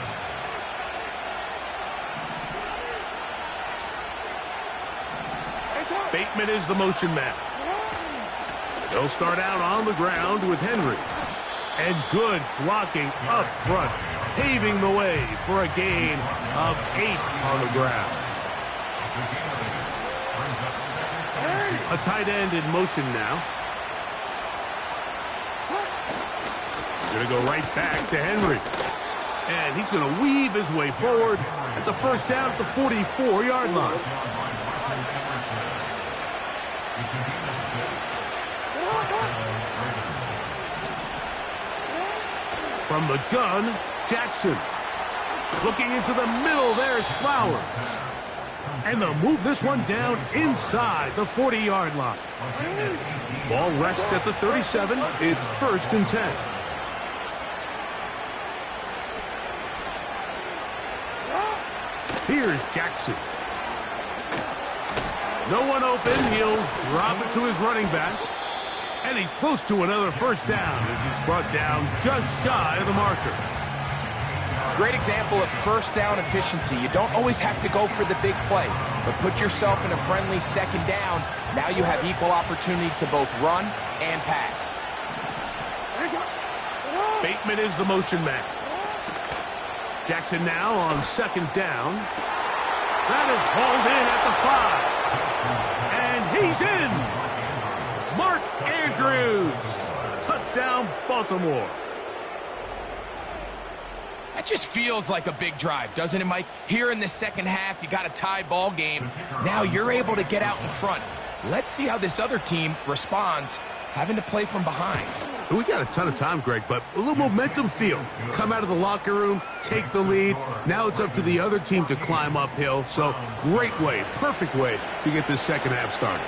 Bateman is the motion man. They'll start out on the ground with Henry. And good blocking up front, paving the way for a gain of 8 on the ground. A tight end in motion now. Going to go right back to Henry. And he's going to weave his way forward. It's a first down at the 44-yard line. From the gun, Jackson. Looking into the middle, there's Flowers. And they'll move this one down inside the 40-yard line. Ball rests at the 37. It's 1st and 10. Here's Jackson. No one open. He'll drop it to his running back. And he's close to another first down as he's brought down just shy of the marker. Great example of first down efficiency. You don't always have to go for the big play, but put yourself in a friendly second down. Now you have equal opportunity to both run and pass. Bateman is the motion man. Jackson now on 2nd down. That is hauled in at the 5. And he's in. Mark Andrews. Touchdown, Baltimore. That just feels like a big drive, doesn't it, Mike? Here in the second half, you got a tie ball game. Now you're able to get out in front. Let's see how this other team responds, having to play from behind. We got a ton of time, Greg, but a little momentum feel. Come out of the locker room, take the lead. Now it's up to the other team to climb uphill. So great way, perfect way to get this second half started.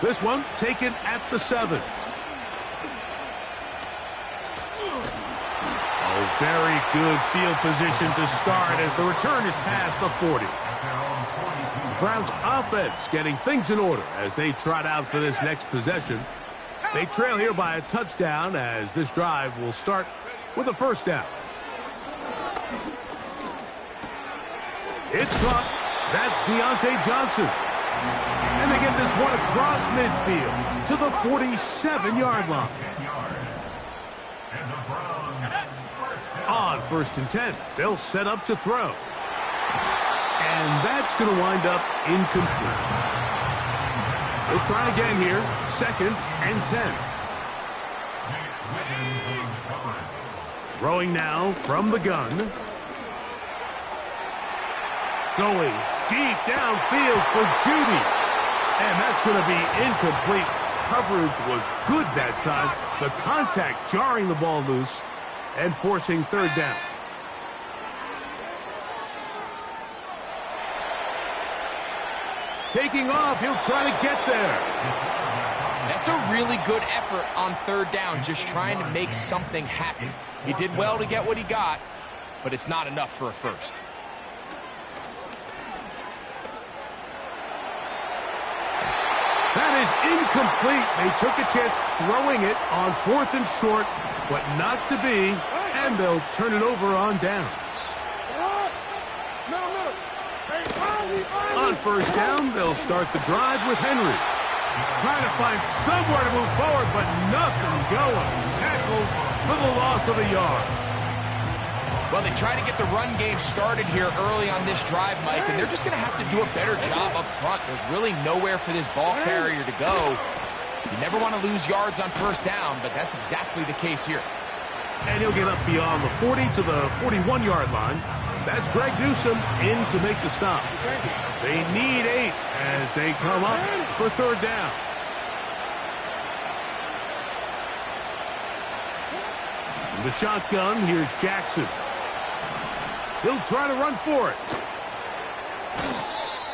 This one taken at the 7. Oh, very good field position to start as the return is past the 40. Browns offense getting things in order as they trot out for this next possession. They trail here by a touchdown as this drive will start with a first down. It's caught. That's Deontay Johnson. And they get this one across midfield to the 47-yard line. On 1st and 10, they'll set up to throw. And that's going to wind up incomplete. They'll try again here, 2nd and 10. Throwing now from the gun. Going deep downfield for Judy. And that's going to be incomplete. Coverage was good that time. The contact jarring the ball loose and forcing 3rd down. Taking off, he'll try to get there. That's a really good effort on 3rd down, just trying to make something happen. He did well to get what he got, but it's not enough for a first. That is incomplete. They took a chance throwing it on 4th and short, but not to be, and they'll turn it over on downs. On 1st down, they'll start the drive with Henry. Trying to find somewhere to move forward, but nothing going. Tackled for the loss of a yard. Well, they try to get the run game started here early on this drive, Mike, and they're just going to have to do a better job up front. There's really nowhere for this ball carrier to go. You never want to lose yards on 1st down, but that's exactly the case here. And he'll get up beyond the 40 to the 41-yard line. That's Greg Newsome in to make the stop. They need 8 as they come up for 3rd down. In the shotgun, here's Jackson. He'll try to run for it.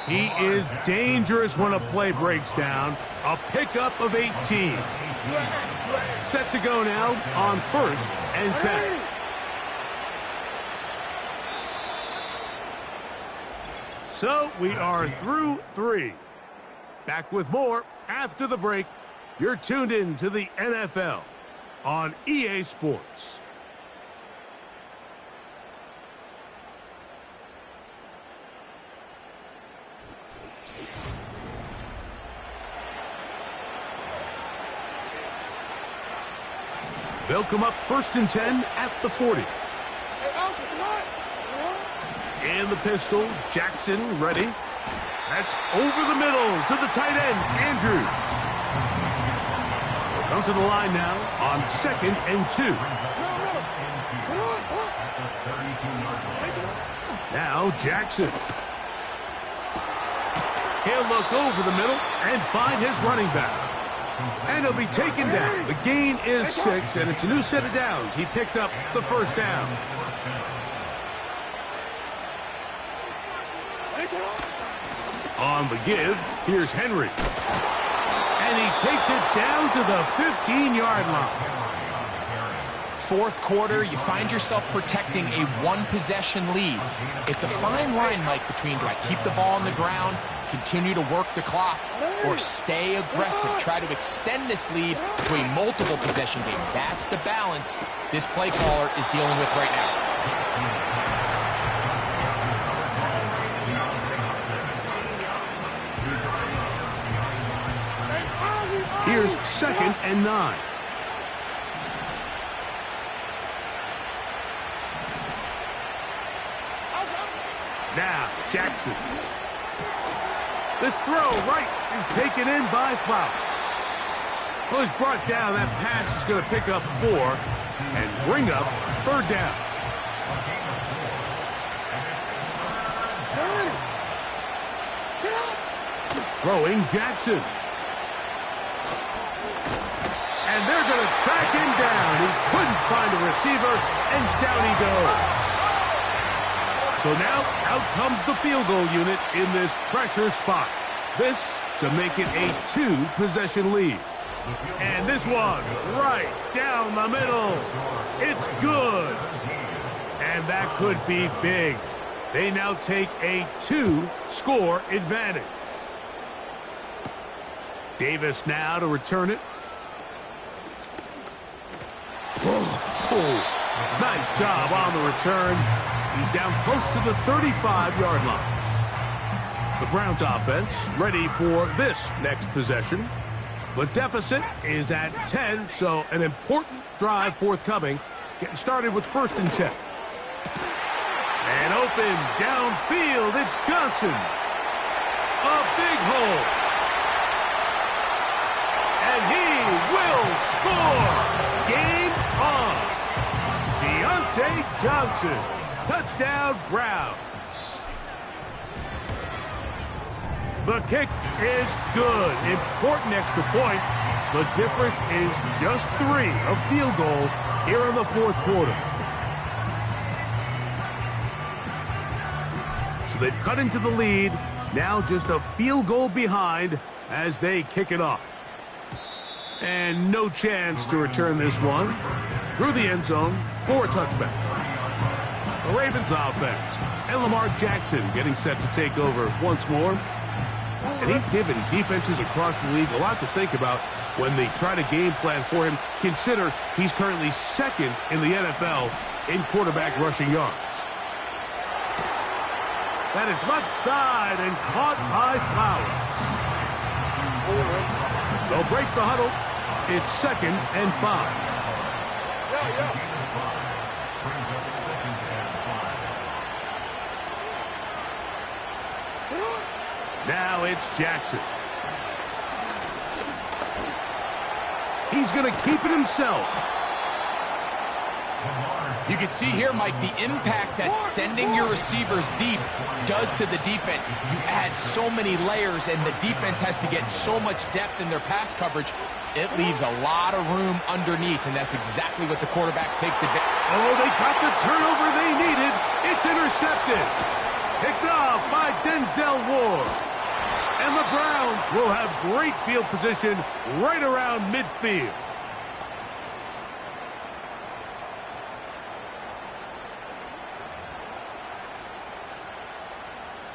He is dangerous when a play breaks down. A pickup of 18. Set to go now on 1st and 10. So we are through 3. Back with more after the break. You're tuned in to the NFL on EA Sports. They'll come up 1st and 10 at the 40. And the pistol, Jackson ready. That's over the middle to the tight end, Andrews. They'll come to the line now on 2nd and 2. Now Jackson. He'll look over the middle and find his running back. And he'll be taken down. The gain is 6, and it's a new set of downs. He picked up the first down. On the give, here's Henry. And he takes it down to the 15-yard line. Fourth quarter, you find yourself protecting a one-possession lead. It's a fine line, Mike, between do I keep the ball on the ground, continue to work the clock, or stay aggressive, try to extend this lead to a multiple possession game. That's the balance this play caller is dealing with right now. Here's 2nd and 9. Now, Jackson. This throw right is taken in by Flowers. Well, he's brought down. That pass is going to pick up 4 and bring up 3rd down. Throwing Jackson. And they're going to track him down. He couldn't find a receiver, and down he goes. So now, out comes the field goal unit in this pressure spot. This to make it a 2-possession lead. And this one, right down the middle. It's good. And that could be big. They now take a 2-score advantage. Davis now to return it. Oh, nice job on the return. He's down close to the 35-yard line. The Browns offense ready for this next possession. The deficit is at 10, so an important drive forthcoming. Getting started with 1st and 10. And open downfield, it's Johnson. A big hole. And he will score. Game on. Deontay Johnson. Touchdown, Browns. The kick is good. Important extra point. The difference is just 3, a field goal here in the 4th quarter. So they've cut into the lead. Now just a field goal behind as they kick it off. And no chance to return this one. Through the end zone for a touchback. The Ravens offense and Lamar Jackson getting set to take over once more. And he's given defenses across the league a lot to think about when they try to game plan for him. Consider he's currently 2nd in the NFL in quarterback rushing yards. That is left side and caught by Flowers. They'll break the huddle. It's 2nd and 5. Now it's Jackson. He's going to keep it himself. You can see here, Mike, the impact that sending your receivers deep does to the defense. You add so many layers, and the defense has to get so much depth in their pass coverage. It leaves a lot of room underneath, and that's exactly what the quarterback takes advantage. Oh, they got the turnover they needed. It's intercepted. Picked off by Denzel Ward. And the Browns will have great field position right around midfield.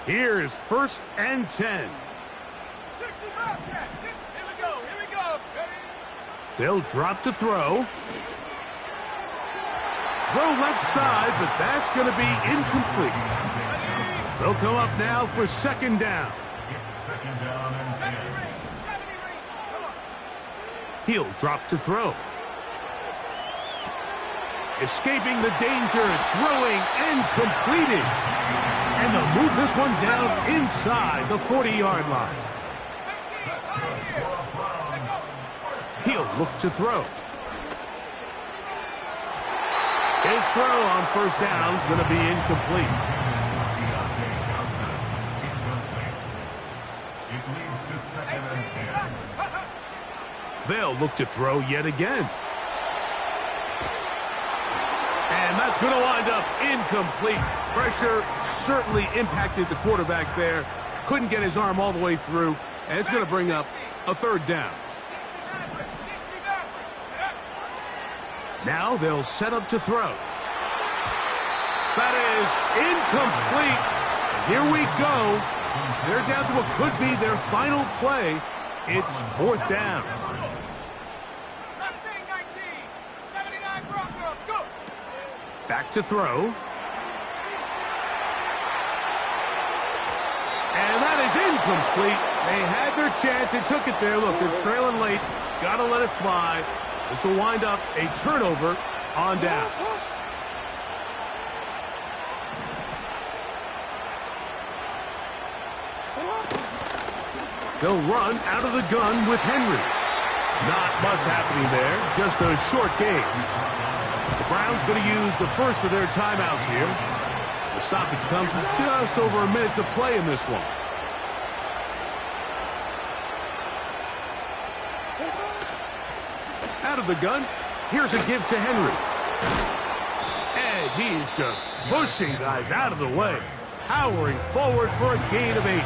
Here's 1st and 10. They'll drop to throw. Throw left side, but that's going to be incomplete. They'll come up now for second down. Second down and 10. He'll drop to throw. Escaping the danger, throwing and completing. And they'll move this one down inside the 40-yard line. He'll look to throw. His throw on first down is going to be incomplete. They'll look to throw yet again. And that's going to wind up incomplete. Pressure certainly impacted the quarterback there. Couldn't get his arm all the way through. And it's going to bring up a third down. Now they'll set up to throw. That is incomplete. Here we go. They're down to what could be their final play. It's fourth down. Back to throw. And that is incomplete. They had their chance. They took it there. Look, they're trailing late. Got to let it fly. This will wind up a turnover on downs. They'll run out of the gun with Henry. Not much happening there. Just a short game. The Browns going to use the first of their timeouts here. The stoppage comes with just over a minute to play in this one. Out of the gun, here's a give to Henry. And he's just pushing guys out of the way, powering forward for a gain of 8.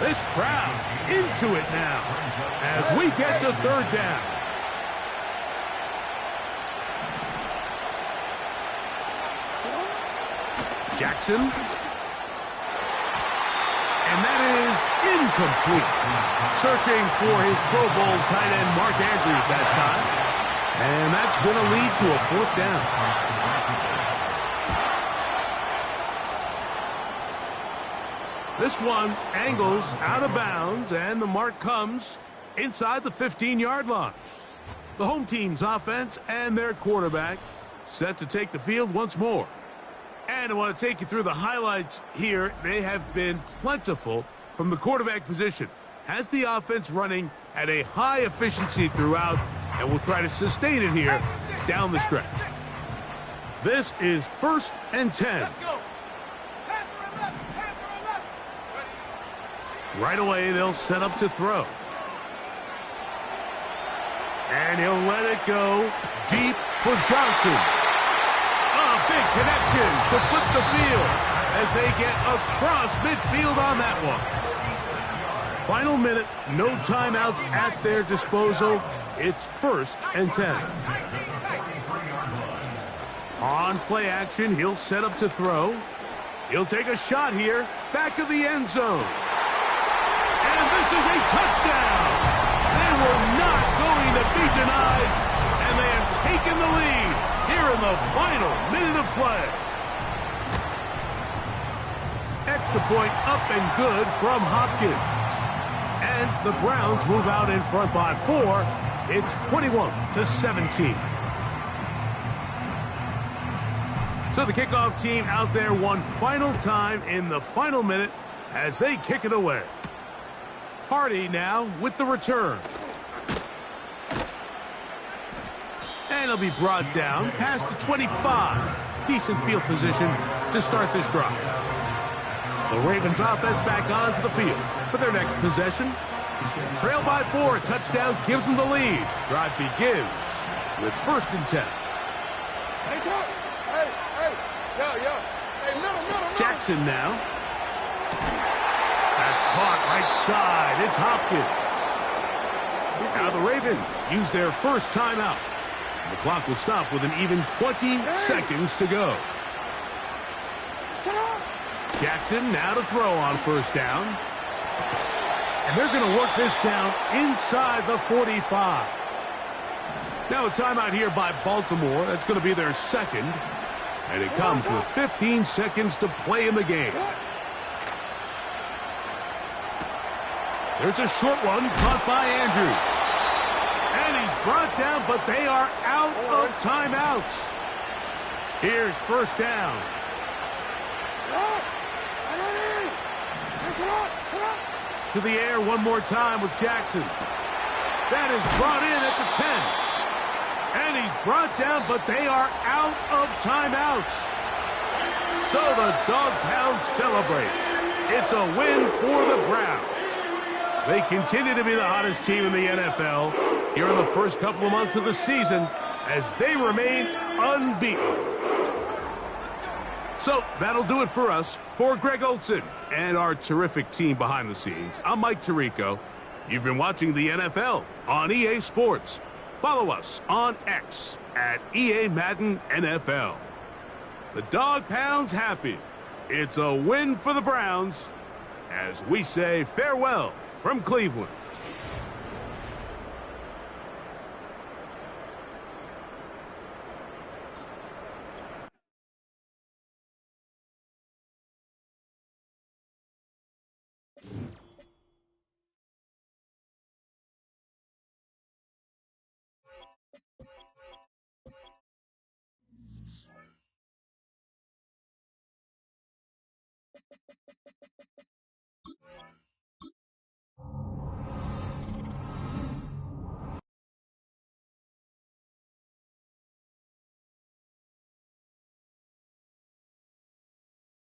This crowd into it now as we get to third down. Jackson. And that is incomplete. Searching for his Pro Bowl tight end Mark Andrews that time. And that's going to lead to a fourth down. This one angles out of bounds, and the mark comes inside the 15-yard line. The home team's offense and their quarterback set to take the field once more. And I want to take you through the highlights here. They have been plentiful from the quarterback position. Has the offense running at a high efficiency throughout, and will try to sustain it here down the stretch. This is 1st and 10. Right away, they'll set up to throw. And he'll let it go deep for Johnson. A big connection to flip the field as they get across midfield on that one. Final minute, no timeouts at their disposal. It's 1st and 10. On play action, he'll set up to throw. He'll take a shot here, back of the end zone. And this is a touchdown. They were not going to be denied, and they have taken the lead here in the final minute of play. Extra point up and good from Hopkins. And the Browns move out in front by 4. It's 21-17. So the kickoff team out there one final time in the final minute as they kick it away. Hardy now with the return. And he'll be brought down past the 25. Decent field position to start this drive. The Ravens offense back onto the field for their next possession. Trail by 4. Touchdown gives them the lead. Drive begins with 1st and 10. Jackson now. That's caught right side. It's Hopkins. Now the Ravens use their first timeout. The clock will stop with an even 20 seconds to go. Jackson now to throw on 1st down. And they're going to work this down inside the 45. Now a timeout here by Baltimore. That's going to be their second. And it comes with 15 seconds to play in the game. There's a short one caught by Andrews. And he's brought down, but they are out of timeouts. Here's first down. To the air one more time with Jackson. That is brought in at the 10. And he's brought down, but they are out of timeouts. So the Dog Pound celebrates. It's a win for the Browns. They continue to be the hottest team in the NFL here in the first couple of months of the season as they remain unbeaten. So that'll do it for us. For Greg Olson and our terrific team behind the scenes, I'm Mike Tirico. You've been watching the NFL on EA Sports. Follow us on X at EA Madden NFL. The Dog Pound's happy. It's a win for the Browns as we say farewell from Cleveland.